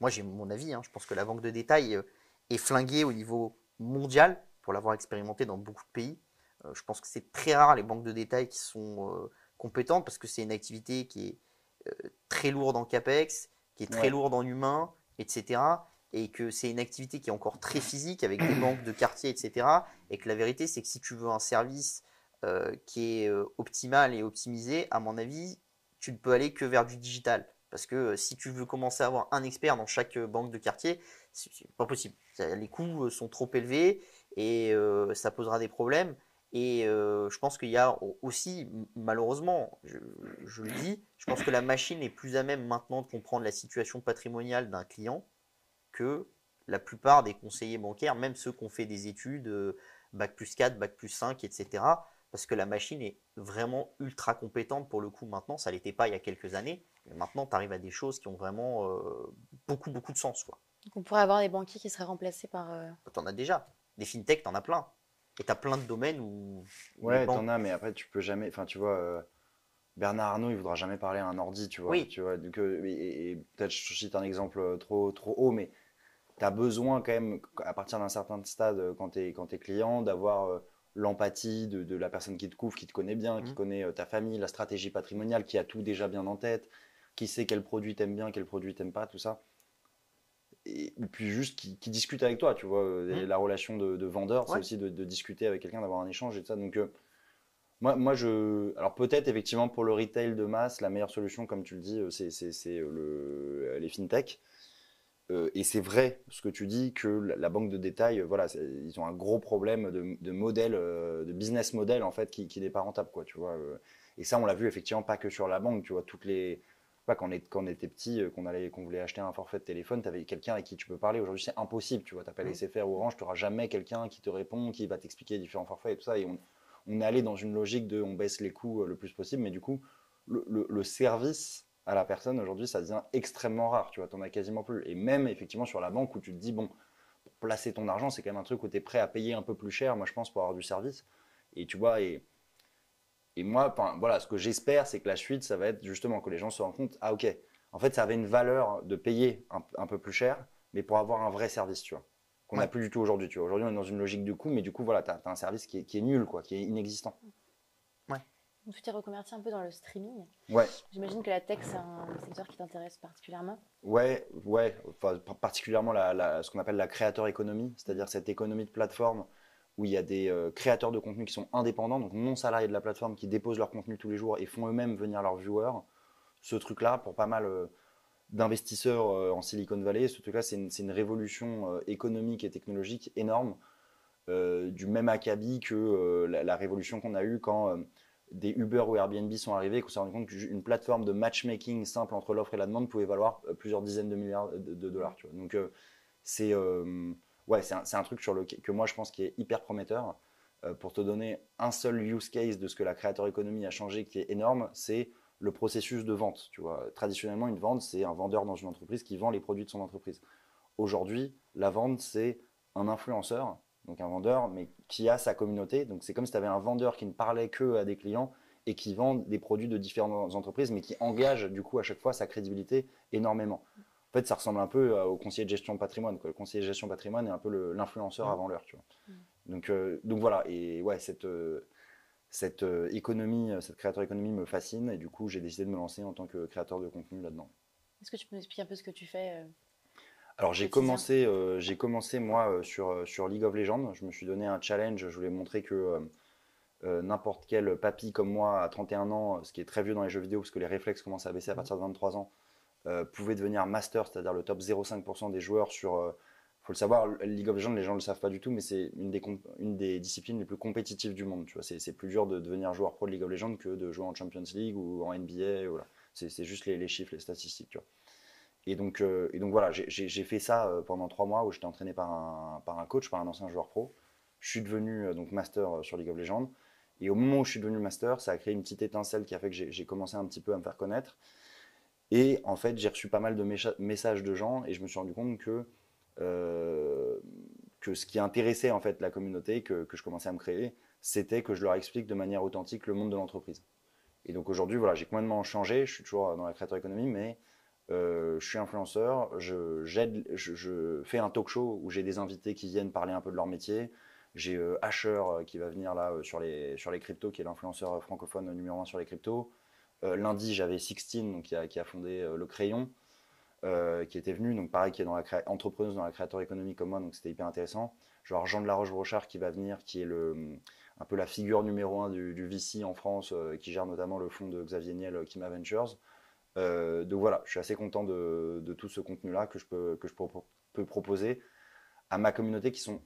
Moi, j'ai mon avis. Je pense que la banque de détail est flinguée au niveau mondial pour l'avoir expérimenté dans beaucoup de pays. Je pense que c'est très rare les banques de détail qui sont compétentes parce que c'est une activité qui est très lourde en capex, qui est très Ouais. lourde en humain, etc. Et que c'est une activité qui est encore très physique avec des banques de quartier, etc. Et que la vérité, c'est que si tu veux un service qui est optimal et optimisé, à mon avis, tu ne peux aller que vers du digital. Parce que si tu veux commencer à avoir un expert dans chaque banque de quartier, c'est pas possible. Les coûts sont trop élevés et ça posera des problèmes. Et je pense qu'il y a aussi, malheureusement, je le dis, je pense que la machine est plus à même maintenant de comprendre la situation patrimoniale d'un client que la plupart des conseillers bancaires, même ceux qui ont fait des études, bac plus 4, bac plus 5, etc. Parce que la machine est vraiment ultra compétente pour le coup maintenant, ça ne l'était pas il y a quelques années, mais maintenant tu arrives à des choses qui ont vraiment beaucoup, beaucoup de sens. Quoi. Donc on pourrait avoir des banquiers qui seraient remplacés par... Tu en as déjà. Des fintechs, tu en as plein. Et tu as plein de domaines où les Ouais, banques. t'en as, mais après, tu peux jamais. Enfin, tu vois, Bernard Arnault, il voudra jamais parler à un ordi, tu vois. Oui, Tu vois donc, et peut-être je cite un exemple trop haut, mais tu as besoin quand même, à partir d'un certain stade, quand tu es client, d'avoir l'empathie de la personne qui te couvre, qui te connaît bien, qui mmh, connaît ta famille, la stratégie patrimoniale, qui a tout déjà bien en tête, qui sait quel produit t'aimes bien, quel produit t'aimes pas, tout ça. Et puis juste qui discute avec toi, tu vois. Et mmh, la relation de vendeur, c'est ouais, aussi de discuter avec quelqu'un, d'avoir un échange et tout ça. Donc, alors peut-être effectivement pour le retail de masse, la meilleure solution, comme tu le dis, c'est les fintech. Et c'est vrai ce que tu dis que la banque de détail, voilà, ils ont un gros problème de modèle, de business model en fait, qui n'est pas rentable, quoi, tu vois. Et ça, on l'a vu effectivement pas que sur la banque, tu vois, toutes les, pas quand on était petit, qu'on voulait acheter un forfait de téléphone, tu avais quelqu'un avec qui tu peux parler. Aujourd'hui, c'est impossible, tu vois. T'appelles mmh, SFR ou Orange, tu n'auras jamais quelqu'un qui te répond, qui va t'expliquer les différents forfaits et tout ça. Et on est allé dans une logique de on baisse les coûts le plus possible, mais du coup, le service à la personne aujourd'hui, ça devient extrêmement rare, tu vois, t'en as quasiment plus. Et même effectivement sur la banque où tu te dis, bon, pour placer ton argent, c'est quand même un truc où tu es prêt à payer un peu plus cher, moi je pense, pour avoir du service. Et tu vois, et moi, voilà, ce que j'espère, c'est que la suite, ça va être justement que les gens se rendent compte, ah ok, en fait, ça avait une valeur de payer un peu plus cher, mais pour avoir un vrai service, tu vois, qu'on n'a ouais. plus du tout aujourd'hui, tu vois. Aujourd'hui, on est dans une logique de coût, mais du coup, voilà, tu as un service qui est nul, quoi, qui est inexistant. Ouais. Donc tu t'es reconverti un peu dans le streaming. Ouais, J'imagine que la tech, c'est un secteur qui t'intéresse particulièrement. ouais, enfin, particulièrement ce qu'on appelle la créateur économie, c'est-à-dire cette économie de plateforme où il y a des créateurs de contenu qui sont indépendants, donc non salariés de la plateforme, qui déposent leur contenu tous les jours et font eux-mêmes venir leurs viewers. Ce truc-là, pour pas mal d'investisseurs en Silicon Valley, ce truc-là, c'est une révolution économique et technologique énorme, du même acabit que la révolution qu'on a eue quand des Uber ou Airbnb sont arrivés et qu'on s'est rendu compte qu'une plateforme de matchmaking simple entre l'offre et la demande pouvait valoir plusieurs dizaines de milliards de dollars. Tu vois. Donc, c'est ouais, c'est un truc que moi je pense qui est hyper prometteur. Pour te donner un seul use case de ce que la créateur économie a changé qui est énorme, c'est le processus de vente. Tu vois. Traditionnellement, une vente, c'est un vendeur dans une entreprise qui vend les produits de son entreprise. Aujourd'hui, la vente, c'est un influenceur, donc un vendeur, mais qui a sa communauté. Donc c'est comme si tu avais un vendeur qui ne parlait que à des clients et qui vend des produits de différentes entreprises, mais qui engage du coup à chaque fois sa crédibilité énormément. En fait, ça ressemble un peu au conseiller de gestion de patrimoine, quoi. Le conseiller de gestion de patrimoine est un peu l'influenceur Mmh. avant l'heure, tu vois. Donc voilà, et ouais, cette économie, cette créateur économie me fascine, et du coup, j'ai décidé de me lancer en tant que créateur de contenu là-dedans. Est-ce que tu peux nous expliquer un peu ce que tu fais Alors au quotidien? j'ai commencé moi sur League of Legends. Je me suis donné un challenge. Je voulais montrer que n'importe quel papy comme moi à 31 ans, ce qui est très vieux dans les jeux vidéo parce que les réflexes commencent à baisser à partir de 23 ans, pouvait devenir master, c'est-à-dire le top 0,5% des joueurs sur. Faut le savoir, League of Legends, les gens ne le savent pas du tout, mais c'est une des disciplines les plus compétitives du monde. Tu vois, c'est plus dur de devenir joueur pro de League of Legends que de jouer en Champions League ou en NBA. Voilà. C'est juste les chiffres, les statistiques. Tu vois. Et donc voilà, j'ai fait ça pendant 3 mois où j'étais entraîné par un coach, par un ancien joueur pro. Je suis devenu donc master sur League of Legends. Et au moment où je suis devenu master, ça a créé une petite étincelle qui a fait que j'ai commencé un petit peu à me faire connaître. Et en fait, j'ai reçu pas mal de messages de gens et je me suis rendu compte euh, que ce qui intéressait en fait la communauté que je commençais à me créer, c'était que je leur explique de manière authentique le monde de l'entreprise. Et donc aujourd'hui, voilà, j'ai complètement changé. Je suis toujours dans la creator economy, mais je suis influenceur. Je fais un talk show où j'ai des invités qui viennent parler un peu de leur métier. J'ai Asher qui va venir là sur les cryptos, qui est l'influenceur francophone numéro 1 sur les cryptos. Lundi, j'avais Sixtine, donc, qui a fondé Le Crayon, qui était venue, donc pareil, qui est entrepreneuse dans la creator economy comme moi, donc c'était hyper intéressant. Genre Jean de la Roche-Brochard qui va venir, qui est un peu la figure numéro 1 du VC en France, qui gère notamment le fonds de Xavier Niel, Kima Ventures. Donc voilà, je suis assez content de tout ce contenu-là que je peux proposer à ma communauté qui sont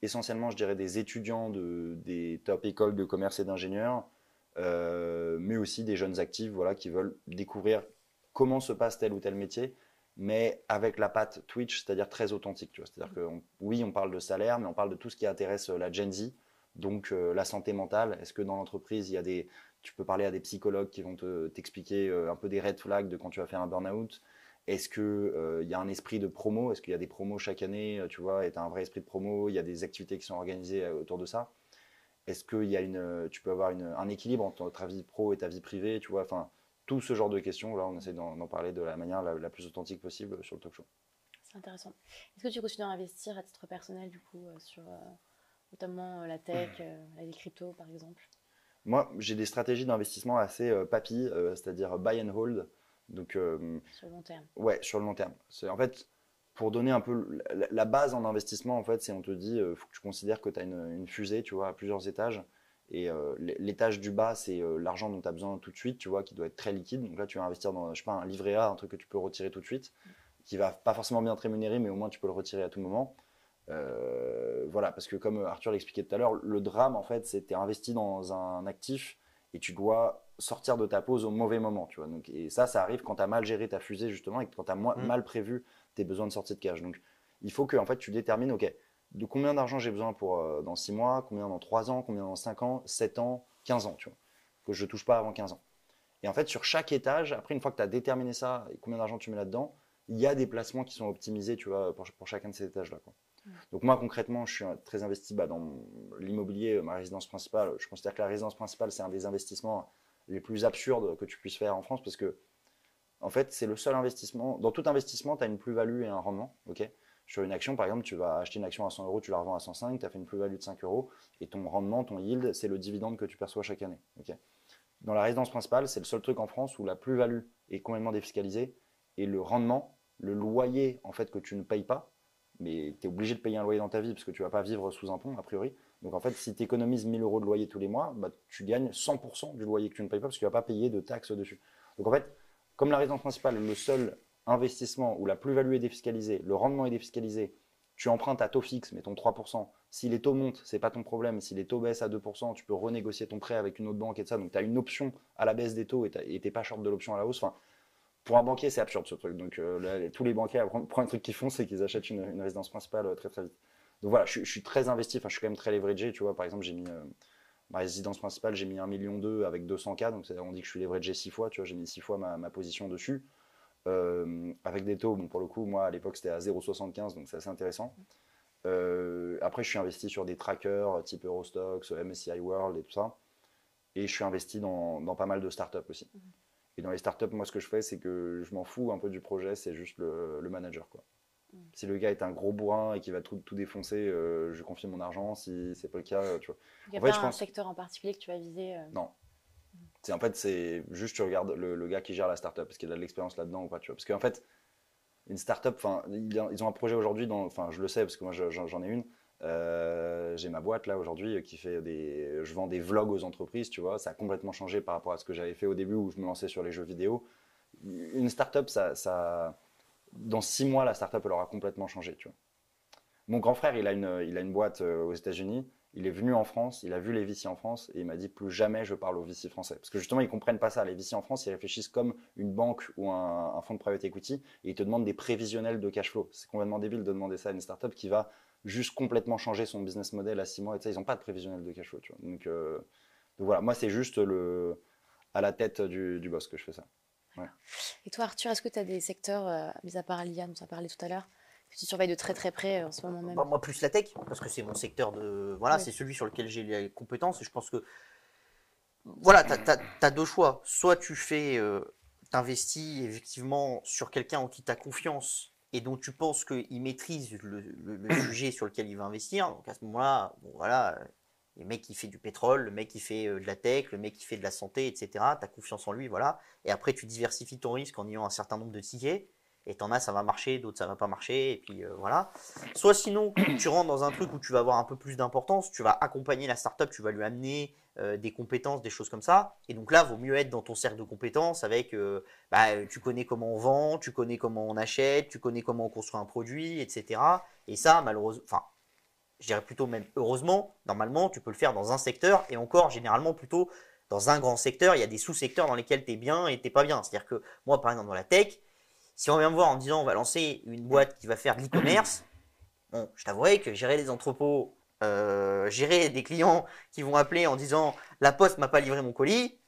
essentiellement, je dirais, des étudiants des top écoles de commerce et d'ingénieurs, mais aussi des jeunes actifs, voilà, qui veulent découvrir comment se passe tel ou tel métier, mais avec la patte Twitch, c'est-à-dire très authentique. C'est-à-dire que oui, on parle de salaire, mais on parle de tout ce qui intéresse la Gen Z, donc la santé mentale. Est-ce que dans l'entreprise, tu peux parler à des psychologues qui vont t'expliquer un peu des red flags de quand tu vas faire un burn-out? Est-ce qu'il y a un esprit de promo? Est-ce qu'il y a des promos chaque année, tu vois, et tu as un vrai esprit de promo? Il y a des activités qui sont organisées autour de ça? Est-ce qu'il y a tu peux avoir un équilibre entre ta vie pro et ta vie privée, tu vois, enfin, tout ce genre de questions, là, on essaie d'en parler de la manière la plus authentique possible sur le talk show. C'est intéressant. Est-ce que tu continues à investir à titre personnel, du coup, sur notamment la tech, les cryptos, par exemple? Moi, j'ai des stratégies d'investissement assez papy, c'est-à-dire buy and hold. Donc, Sur le long terme. ouais, sur le long terme. En fait, pour donner un peu la base en investissement, en fait, c'est on te dit, faut que tu considères que tu as une fusée, tu vois, à plusieurs étages. Et l'étage du bas, c'est l'argent dont tu as besoin tout de suite, tu vois, qui doit être très liquide. Donc là, tu vas investir dans, je sais pas, un livret A, un truc que tu peux retirer tout de suite, qui va pas forcément bien te rémunérer, mais au moins tu peux le retirer à tout moment. Voilà, parce que comme Arthur l'expliquait tout à l'heure, le drame, en fait, c'est que tu es investi dans un actif et tu dois sortir de ta pause au mauvais moment, tu vois. Donc, et ça arrive quand tu as mal géré ta fusée, justement, et quand tu as mal prévu tes besoins de sortie de cash. Donc, il faut que en fait, tu détermines, OK, de combien d'argent j'ai besoin pour dans 6 mois, combien dans 3 ans, combien dans 5 ans, 7 ans, 15 ans, tu vois, que je ne touche pas avant 15 ans. Et en fait, sur chaque étage, après, une fois que tu as déterminé ça et combien d'argent tu mets là-dedans, il y a des placements qui sont optimisés, tu vois, pour chacun de ces étages-là, quoi. Donc moi, concrètement, je suis très investi dans l'immobilier, ma résidence principale. Je considère que la résidence principale, c'est un des investissements les plus absurdes que tu puisses faire en France parce que, en fait, c'est le seul investissement. Dans tout investissement, tu as une plus-value et un rendement. Okay, sur une action, par exemple, tu vas acheter une action à 100 euros, tu la revends à 105, tu as fait une plus-value de 5 euros et ton rendement, ton yield, c'est le dividende que tu perçois chaque année. Okay, dans la résidence principale, c'est le seul truc en France où la plus-value est complètement défiscalisée et le rendement, le loyer en fait que tu ne payes pas, mais tu es obligé de payer un loyer dans ta vie parce que tu ne vas pas vivre sous un pont a priori. Donc en fait, si tu économises 1000 euros de loyer tous les mois, bah, tu gagnes 100% du loyer que tu ne payes pas parce que tu ne vas pas payer de taxes dessus. Donc en fait, comme la résidence principale est le seul investissement où la plus-value est défiscalisée, le rendement est défiscalisé, tu empruntes à taux fixe, mettons 3%. Si les taux montent, ce n'est pas ton problème. Si les taux baissent à 2%, tu peux renégocier ton prêt avec une autre banque et tout ça. Donc tu as une option à la baisse des taux et tu n'es pas short de l'option à la hausse. Enfin, pour un banquier, c'est absurde ce truc. Donc là, tous les banquiers, le premier truc qu'ils font, c'est qu'ils achètent une résidence principale très très vite. Donc voilà, je suis très investi, enfin, je suis quand même très leveragé. Tu vois, par exemple, j'ai mis ma résidence principale, j'ai mis 1,2 million avec 200K. Donc on dit que je suis leveragé 6 fois. Tu vois, j'ai mis 6 fois ma position dessus. Avec des taux, bon, pour le coup, moi à l'époque c'était à 0,75, donc c'est assez intéressant. Après, je suis investi sur des trackers type Eurostox, MSCI World et tout ça. Et je suis investi dans pas mal de startups aussi. Et dans les startups, moi, ce que je fais, c'est que je m'en fous un peu du projet, c'est juste le manager, quoi. Si le gars est un gros bourrin et qu'il va tout défoncer, je confie mon argent. Si c'est pas le cas, tu vois. Il n'y a pas un secteur en particulier que tu vas viser Non. En fait, c'est juste tu regardes le gars qui gère la startup, parce qu'il a de l'expérience là-dedans ou pas, tu vois. Parce qu'en fait, une startup, ils ont un projet aujourd'hui, je le sais parce que moi j'en ai une. J'ai ma boîte là aujourd'hui qui fait je vends des vlogs aux entreprises, tu vois. Ça a complètement changé par rapport à ce que j'avais fait au début où je me lançais sur les jeux vidéo. Une startup, dans 6 mois, la startup elle aura complètement changé, tu vois. Mon grand frère, il a une boîte aux États-Unis. Il est venu en France, il a vu les VC en France et il m'a dit plus jamais je parle aux VC français. Parce que justement, ils ne comprennent pas ça. Les VC en France, ils réfléchissent comme une banque ou un fonds de private equity et ils te demandent des prévisionnels de cash flow. C'est complètement débile de demander ça à une startup qui va juste complètement changer son business model à 6 mois. Et ils n'ont pas de prévisionnel de cash flow. Tu vois. Donc voilà, moi, c'est juste à la tête du boss que je fais ça. Ouais. Et toi, Arthur, est-ce que tu as des secteurs, mis à part l'IA, dont tu as parlé tout à l'heure, que tu surveilles de très très près en ce moment même? Moi, plus la tech, parce que c'est mon secteur de. Voilà, oui. C'est celui sur lequel j'ai les compétences. Et je pense que voilà, t'as deux choix. Soit tu fais, t'investis effectivement sur quelqu'un en qui tu as confiance et dont tu penses qu'il maîtrise le sujet sur lequel il va investir. Donc à ce moment-là, bon, voilà, le mec qui fait du pétrole, le mec qui fait de la tech, le mec qui fait de la santé, etc. Tu as confiance en lui, voilà. Et après, tu diversifies ton risque en ayant un certain nombre de tickets. Et t'en as, ça va marcher, d'autres, ça va pas marcher. Et puis voilà. Soit sinon, tu rentres dans un truc où tu vas avoir un peu plus d'importance, tu vas accompagner la startup, tu vas lui amener des compétences, des choses comme ça. Et donc là, vaut mieux être dans ton cercle de compétences avec, tu connais comment on vend, tu connais comment on achète, tu connais comment on construit un produit, etc. Et ça, malheureusement, enfin, je dirais plutôt même heureusement, normalement, tu peux le faire dans un secteur et encore, généralement, plutôt dans un grand secteur. Il y a des sous-secteurs dans lesquels tu es bien et tu n'es pas bien. C'est-à-dire que moi, par exemple, dans la tech, si on vient me voir en me disant on va lancer une boîte qui va faire de l'e-commerce, bon, je t'avouerai que gérer les entrepôts, gérer des clients qui vont appeler en disant la poste m'a pas livré mon colis,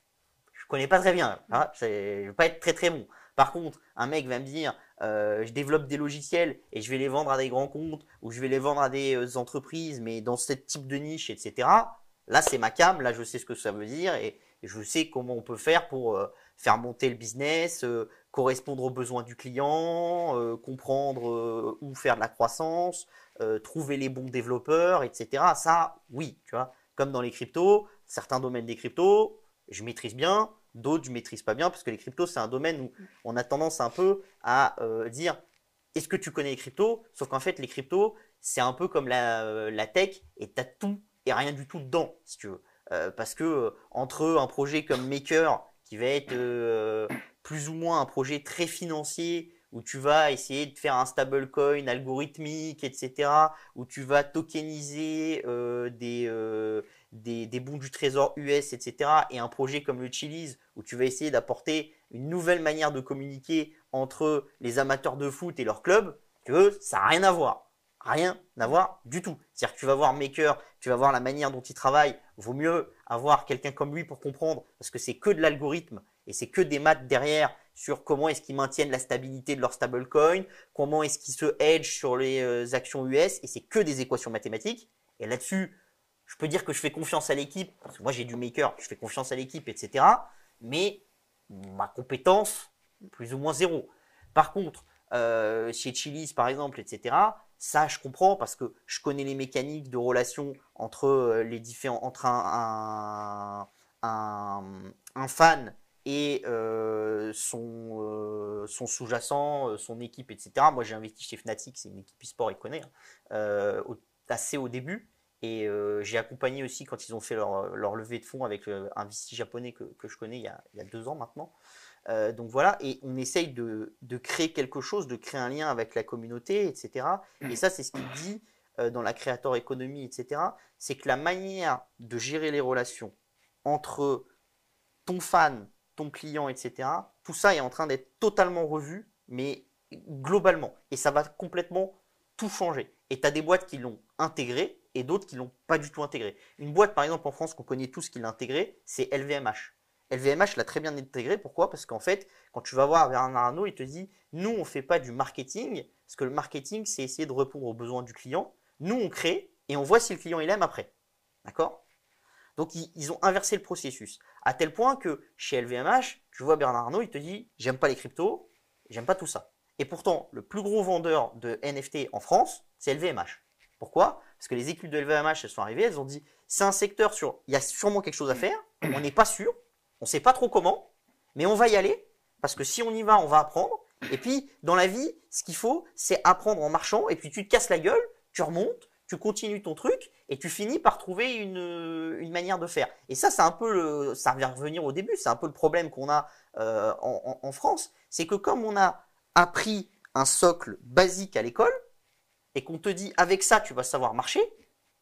je connais pas très bien. Hein, je vais pas être très très bon. Par contre, un mec va me dire je développe des logiciels et je vais les vendre à des grands comptes ou je vais les vendre à des entreprises, mais dans ce type de niche, etc. Là, c'est ma cam. Là, je sais ce que ça veut dire et je sais comment on peut faire pour faire monter le business, correspondre aux besoins du client, comprendre où faire de la croissance, trouver les bons développeurs, etc. Ça, oui, tu vois. Comme dans les cryptos, certains domaines des cryptos, je maîtrise bien, d'autres je maîtrise pas bien parce que les cryptos c'est un domaine où on a tendance un peu à dire est-ce que tu connais les cryptos? Sauf qu'en fait les cryptos c'est un peu comme la tech et tu as tout et rien du tout dedans si tu veux. Parce que entre un projet comme Maker qui va être plus ou moins un projet très financier où tu vas essayer de faire un stablecoin algorithmique, etc., où tu vas tokeniser des bons du trésor US, etc., et un projet comme le Chili's, où tu vas essayer d'apporter une nouvelle manière de communiquer entre les amateurs de foot et leur club, tu veux, ça n'a rien à voir. Rien à voir du tout. C'est-à-dire que tu vas voir Maker, tu vas voir la manière dont il travaille, vaut mieux avoir quelqu'un comme lui pour comprendre, parce que c'est que de l'algorithme, et c'est que des maths derrière sur comment est-ce qu'ils maintiennent la stabilité de leur stablecoin, comment est-ce qu'ils se hedge sur les actions US, et c'est que des équations mathématiques. Et là-dessus, je peux dire que je fais confiance à l'équipe, parce que moi j'ai du Maker, je fais confiance à l'équipe, etc. Mais ma compétence, plus ou moins zéro. Par contre, chez Chili's par exemple, etc., ça je comprends parce que je connais les mécaniques de relation entre les différents, entre un fan et son sous-jacent, son équipe, etc. Moi j'ai investi chez Fnatic, c'est une équipe e-sport, il connaît, assez au début. Et j'ai accompagné aussi quand ils ont fait leur levée de fonds avec un VC japonais que je connais il y a 2 ans maintenant. Donc voilà, et on essaye de créer quelque chose, de créer un lien avec la communauté, etc. Et ça, c'est ce qu'il dit dans la Creator Economy, etc. C'est que la manière de gérer les relations entre ton fan, ton client, etc., tout ça est en train d'être totalement revu, mais globalement. Et ça va complètement tout changer. Et tu as des boîtes qui l'ont intégré et d'autres qui ne l'ont pas du tout intégré. Une boîte, par exemple, en France, qu'on connaît tous qui l'a intégré, c'est LVMH. LVMH l'a très bien intégré. Pourquoi? Parce qu'en fait, quand tu vas voir Bernard Arnault, il te dit nous, on ne fait pas du marketing, parce que le marketing, c'est essayer de répondre aux besoins du client. Nous, on crée et on voit si le client il aime après. D'accord? Donc, ils ont inversé le processus. À tel point que chez LVMH, tu vois Bernard Arnault, il te dit j'aime pas les cryptos, j'aime pas tout ça. Et pourtant, le plus gros vendeur de NFT en France, c'est LVMH. Pourquoi? Parce que les équipes de LVMH, elles sont arrivées, elles ont dit c'est un secteur il y a sûrement quelque chose à faire, on n'est pas sûr, on ne sait pas trop comment, mais on va y aller, parce que si on y va, on va apprendre. Et puis, dans la vie, ce qu'il faut, c'est apprendre en marchant, et puis tu te casses la gueule, tu remontes, tu continues ton truc, et tu finis par trouver une manière de faire. Et ça, c'est un peu ça va revenir au début, c'est un peu le problème qu'on a en France, c'est que comme on a appris un socle basique à l'école, et qu'on te dit avec ça, tu vas savoir marcher,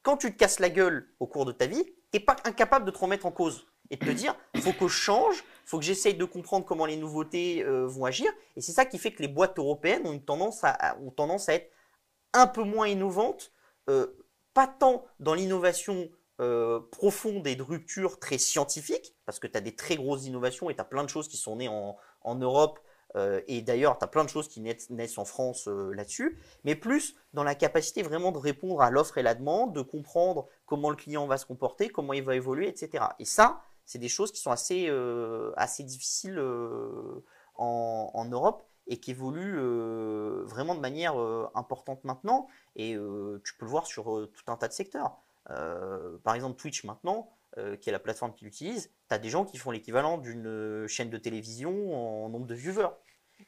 quand tu te casses la gueule au cours de ta vie, tu n'es pas incapable de te remettre en cause et de te dire faut que je change, faut que j'essaye de comprendre comment les nouveautés vont agir. Et c'est ça qui fait que les boîtes européennes ont tendance à être un peu moins innovantes, pas tant dans l'innovation profonde et de rupture très scientifique, parce que tu as des très grosses innovations et tu as plein de choses qui sont nées en Europe. Et d'ailleurs, tu as plein de choses qui naissent en France là-dessus, mais plus dans la capacité vraiment de répondre à l'offre et la demande, de comprendre comment le client va se comporter, comment il va évoluer, etc. Et ça, c'est des choses qui sont assez difficiles en Europe et qui évoluent vraiment de manière importante maintenant. Et tu peux le voir sur tout un tas de secteurs. Par exemple, Twitch maintenant, qui est la plateforme qu'il utilise, tu as des gens qui font l'équivalent d'une chaîne de télévision en nombre de viewers.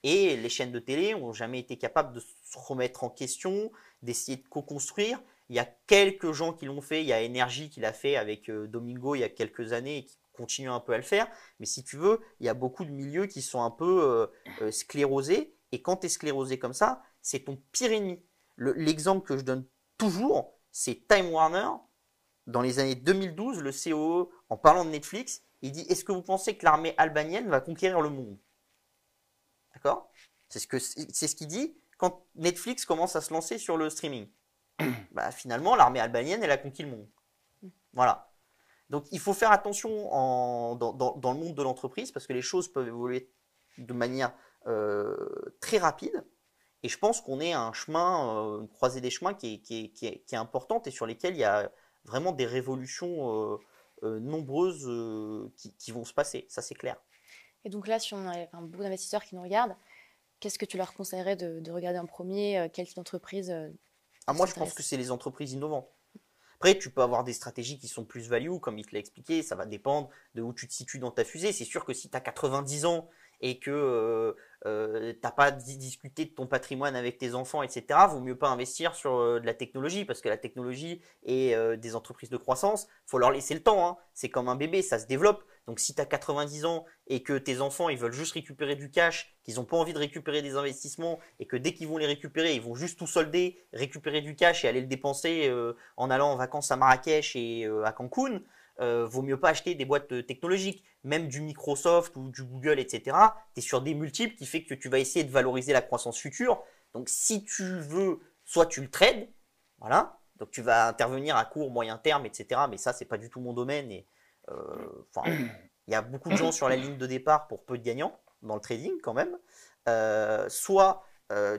Et les chaînes de télé n'ont jamais été capables de se remettre en question, d'essayer de co-construire. Il y a quelques gens qui l'ont fait. Il y a Energy qui l'a fait avec Domingo il y a quelques années et qui continue un peu à le faire. Mais si tu veux, il y a beaucoup de milieux qui sont un peu sclérosés. Et quand tu es sclérosé comme ça, c'est ton pire ennemi. L'exemple que je donne toujours, c'est Time Warner. Dans les années 2012, le COO, en parlant de Netflix, il dit: est-ce que vous pensez que l'armée albanienne va conquérir le monde? D'accord? C'est ce qu'il dit quand Netflix commence à se lancer sur le streaming. Bah, finalement, l'armée albanienne, elle a conquis le monde. Voilà. Donc, il faut faire attention dans le monde de l'entreprise parce que les choses peuvent évoluer de manière très rapide. Et je pense qu'on est à un chemin, une croisée des chemins qui est importante et sur lesquels il y a vraiment des révolutions nombreuses qui vont se passer. Ça, c'est clair. Et donc là, si on a beaucoup d'investisseurs qui nous regardent, qu'est-ce que tu leur conseillerais de regarder en premier? Quel type d'entreprise Moi, je pense que c'est les entreprises innovantes. Après, tu peux avoir des stratégies qui sont plus value, comme il te l'a expliqué, ça va dépendre de où tu te situes dans ta fusée. C'est sûr que si tu as 90 ans et que tu n'as pas discuté de ton patrimoine avec tes enfants, etc., vaut mieux pas investir sur de la technologie, parce que la technologie et des entreprises de croissance, il faut leur laisser le temps. Hein. C'est comme un bébé, ça se développe. Donc si tu as 90 ans et que tes enfants ils veulent juste récupérer du cash, qu'ils n'ont pas envie de récupérer des investissements et que dès qu'ils vont les récupérer, ils vont juste tout solder, récupérer du cash et aller le dépenser en allant en vacances à Marrakech et à Cancun, vaut mieux pas acheter des boîtes technologiques, même du Microsoft ou du Google, etc. Tu es sur des multiples qui fait que tu vas essayer de valoriser la croissance future. Donc si tu veux, soit tu le trades, voilà, donc tu vas intervenir à court, moyen terme, etc. Mais ça, c'est pas du tout mon domaine et il y a beaucoup de gens sur la ligne de départ pour peu de gagnants dans le trading quand même. Soit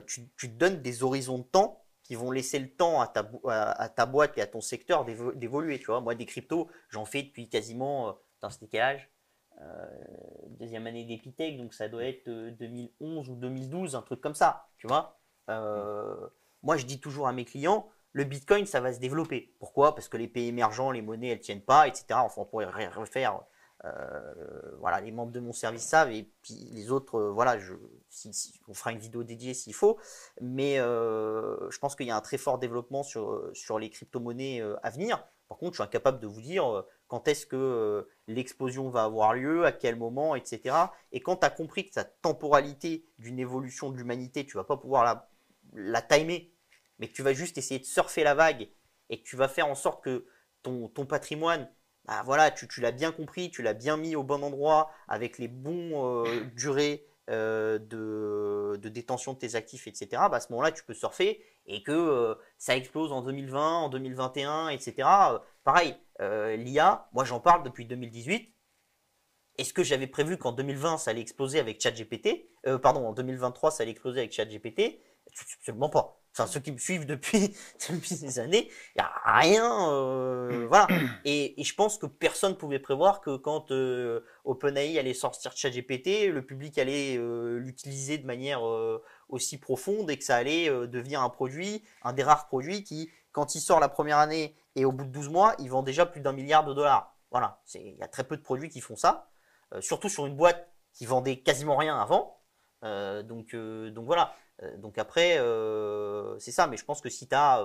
tu te donnes des horizons de temps qui vont laisser le temps à ta boîte et à ton secteur d'évoluer. Tu vois, moi, des cryptos, j'en fais depuis quasiment, c'était quel âge, deuxième année d'Epitech, donc ça doit être 2011 ou 2012, un truc comme ça. Tu vois, moi, je dis toujours à mes clients, le Bitcoin, ça va se développer. Pourquoi? Parce que les pays émergents, les monnaies, elles tiennent pas, etc. Enfin, on pourrait refaire. Voilà, les membres de mon service savent et puis les autres, voilà, on fera une vidéo dédiée s'il faut. Mais je pense qu'il y a un très fort développement sur les crypto-monnaies à venir. Par contre, je suis incapable de vous dire quand est-ce que l'explosion va avoir lieu, à quel moment, etc. Et quand tu as compris que cette temporalité d'une évolution de l'humanité, tu vas pas pouvoir la timer, mais que tu vas juste essayer de surfer la vague et que tu vas faire en sorte que ton patrimoine, bah voilà, tu l'as bien compris, tu l'as bien mis au bon endroit avec les bons durées de détention de tes actifs, etc. Bah à ce moment-là, tu peux surfer et que ça explose en 2020, en 2021, etc. Pareil, l'IA, moi j'en parle depuis 2018. Est-ce que j'avais prévu qu'en 2020 ça allait exploser avec ChatGPT en 2023 ça allait exploser avec ChatGPT? Absolument pas. Enfin, ceux qui me suivent depuis des années, il n'y a rien. Voilà. Et je pense que personne ne pouvait prévoir que quand OpenAI allait sortir ChatGPT, le public allait l'utiliser de manière aussi profonde et que ça allait devenir un des rares produits qui, quand il sort la première année et au bout de 12 mois, il vend déjà plus d'1 milliard de dollars. Voilà. Il y a très peu de produits qui font ça. Surtout sur une boîte qui vendait quasiment rien avant. Donc voilà. Donc après, c'est ça. Mais je pense que si tu as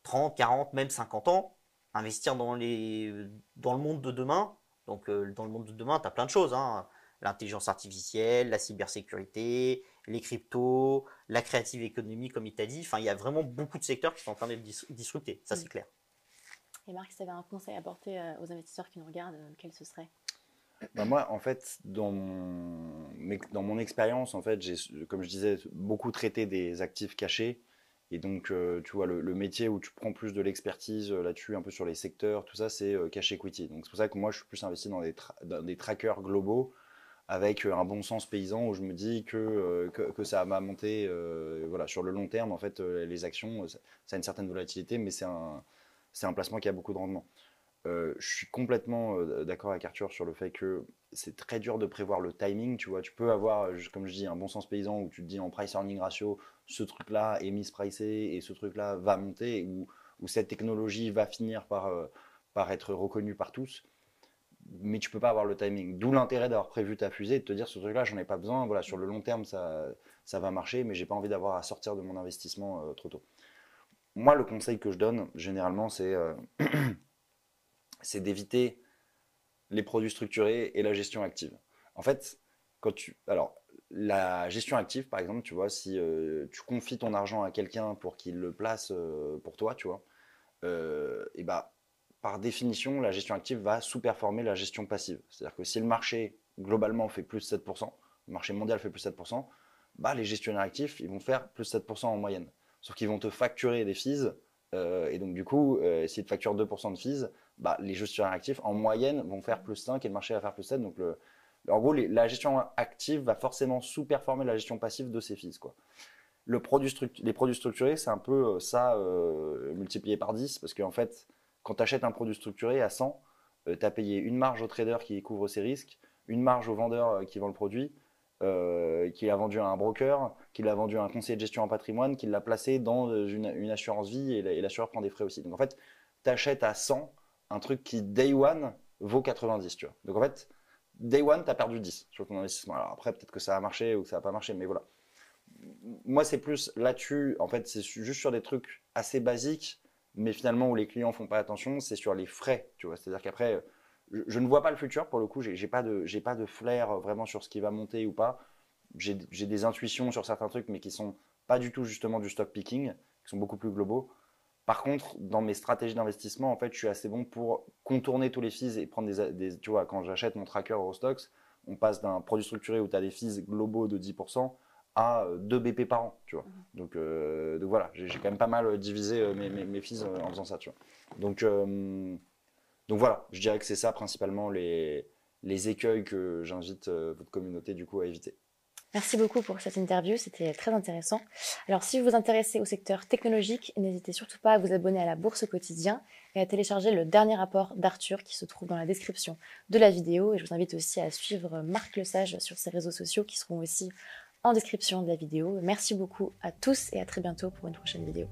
30, 40, même 50 ans, investir dans le monde de demain, donc dans le monde de demain, tu as plein de choses. Hein. L'intelligence artificielle, la cybersécurité, les cryptos, la creative economy, comme il t'a dit. Enfin, il y a vraiment beaucoup de secteurs qui sont en train d'être disruptés. Ça, c'est clair. Et Marc, si tu avais un conseil à apporter aux investisseurs qui nous regardent, quel ce serait? Bah moi, en fait, dans mon expérience, en fait, j'ai, comme je disais, beaucoup traité des actifs cachés. Et donc, tu vois, le métier où tu prends plus de l'expertise là-dessus, un peu sur les secteurs, tout ça, c'est cash equity. Donc, c'est pour ça que moi, je suis plus investi dans des trackers globaux avec un bon sens paysan où je me dis que ça va monter voilà, sur le long terme. En fait, les actions, ça a une certaine volatilité, mais c'est un placement qui a beaucoup de rendement. Je suis complètement d'accord avec Arthur sur le fait que c'est très dur de prévoir le timing, tu vois. Tu peux avoir, comme je dis, un bon sens paysan où tu te dis en price earning ratio, ce truc-là est mispricé et ce truc-là va monter, ou cette technologie va finir par être reconnue par tous, mais tu peux pas avoir le timing. D'où l'intérêt d'avoir prévu ta fusée et de te dire ce truc-là, j'en ai pas besoin. Voilà, sur le long terme, ça va marcher, mais j'ai pas envie d'avoir à sortir de mon investissement trop tôt. Moi, le conseil que je donne, généralement, c'est d'éviter les produits structurés et la gestion active. En fait, alors, la gestion active, par exemple, tu vois, si tu confies ton argent à quelqu'un pour qu'il le place pour toi, tu vois, et bah, par définition, la gestion active va sous-performer la gestion passive. C'est-à-dire que si le marché, globalement, fait plus 7%, le marché mondial fait plus 7%, bah, les gestionnaires actifs, ils vont faire plus 7% en moyenne. Sauf qu'ils vont te facturer des fees, et donc du coup, s'ils te facturent 2% de fees, bah, les gestionnaires actifs, en moyenne, vont faire plus 5 et le marché va faire plus 7. Donc en gros, la gestion active va forcément sous-performer la gestion passive de ces fees, quoi. Les produits structurés, c'est un peu ça multiplié par 10, parce qu'en fait, quand tu achètes un produit structuré à 100, tu as payé une marge au trader qui couvre ses risques, une marge au vendeur qui vend le produit, qui l'a vendu à un broker, qui l'a vendu à un conseiller de gestion en patrimoine, qui l'a placé dans une assurance vie, et l'assureur prend des frais aussi. Donc en fait, tu achètes à 100 un truc qui, day one, vaut 90, tu vois. Donc en fait, day one, tu as perdu 10 sur ton investissement. Alors après, peut-être que ça a marché ou que ça n'a pas marché, mais voilà. Moi, c'est plus là-dessus, en fait, c'est juste sur des trucs assez basiques, mais finalement où les clients font pas attention, c'est sur les frais, tu vois. C'est-à-dire qu'après, je ne vois pas le futur, pour le coup, j'ai pas de flair vraiment sur ce qui va monter ou pas. J'ai des intuitions sur certains trucs, mais qui sont pas du tout justement du stock picking, qui sont beaucoup plus globaux. Par contre, dans mes stratégies d'investissement, en fait, je suis assez bon pour contourner tous les fees et prendre tu vois, quand j'achète mon tracker Eurostox, on passe d'un produit structuré où tu as des fees globaux de 10% à 2 BP par an, tu vois. Donc voilà, j'ai quand même pas mal divisé mes fees en faisant ça, tu vois. Donc voilà, je dirais que c'est ça principalement les écueils que j'invite votre communauté du coup à éviter. Merci beaucoup pour cette interview, c'était très intéressant. Alors si vous vous intéressez au secteur technologique, n'hésitez surtout pas à vous abonner à la Bourse au quotidien et à télécharger le dernier rapport d'Arthur qui se trouve dans la description de la vidéo. Et je vous invite aussi à suivre Marc Lesage sur ses réseaux sociaux qui seront aussi en description de la vidéo. Merci beaucoup à tous et à très bientôt pour une prochaine vidéo.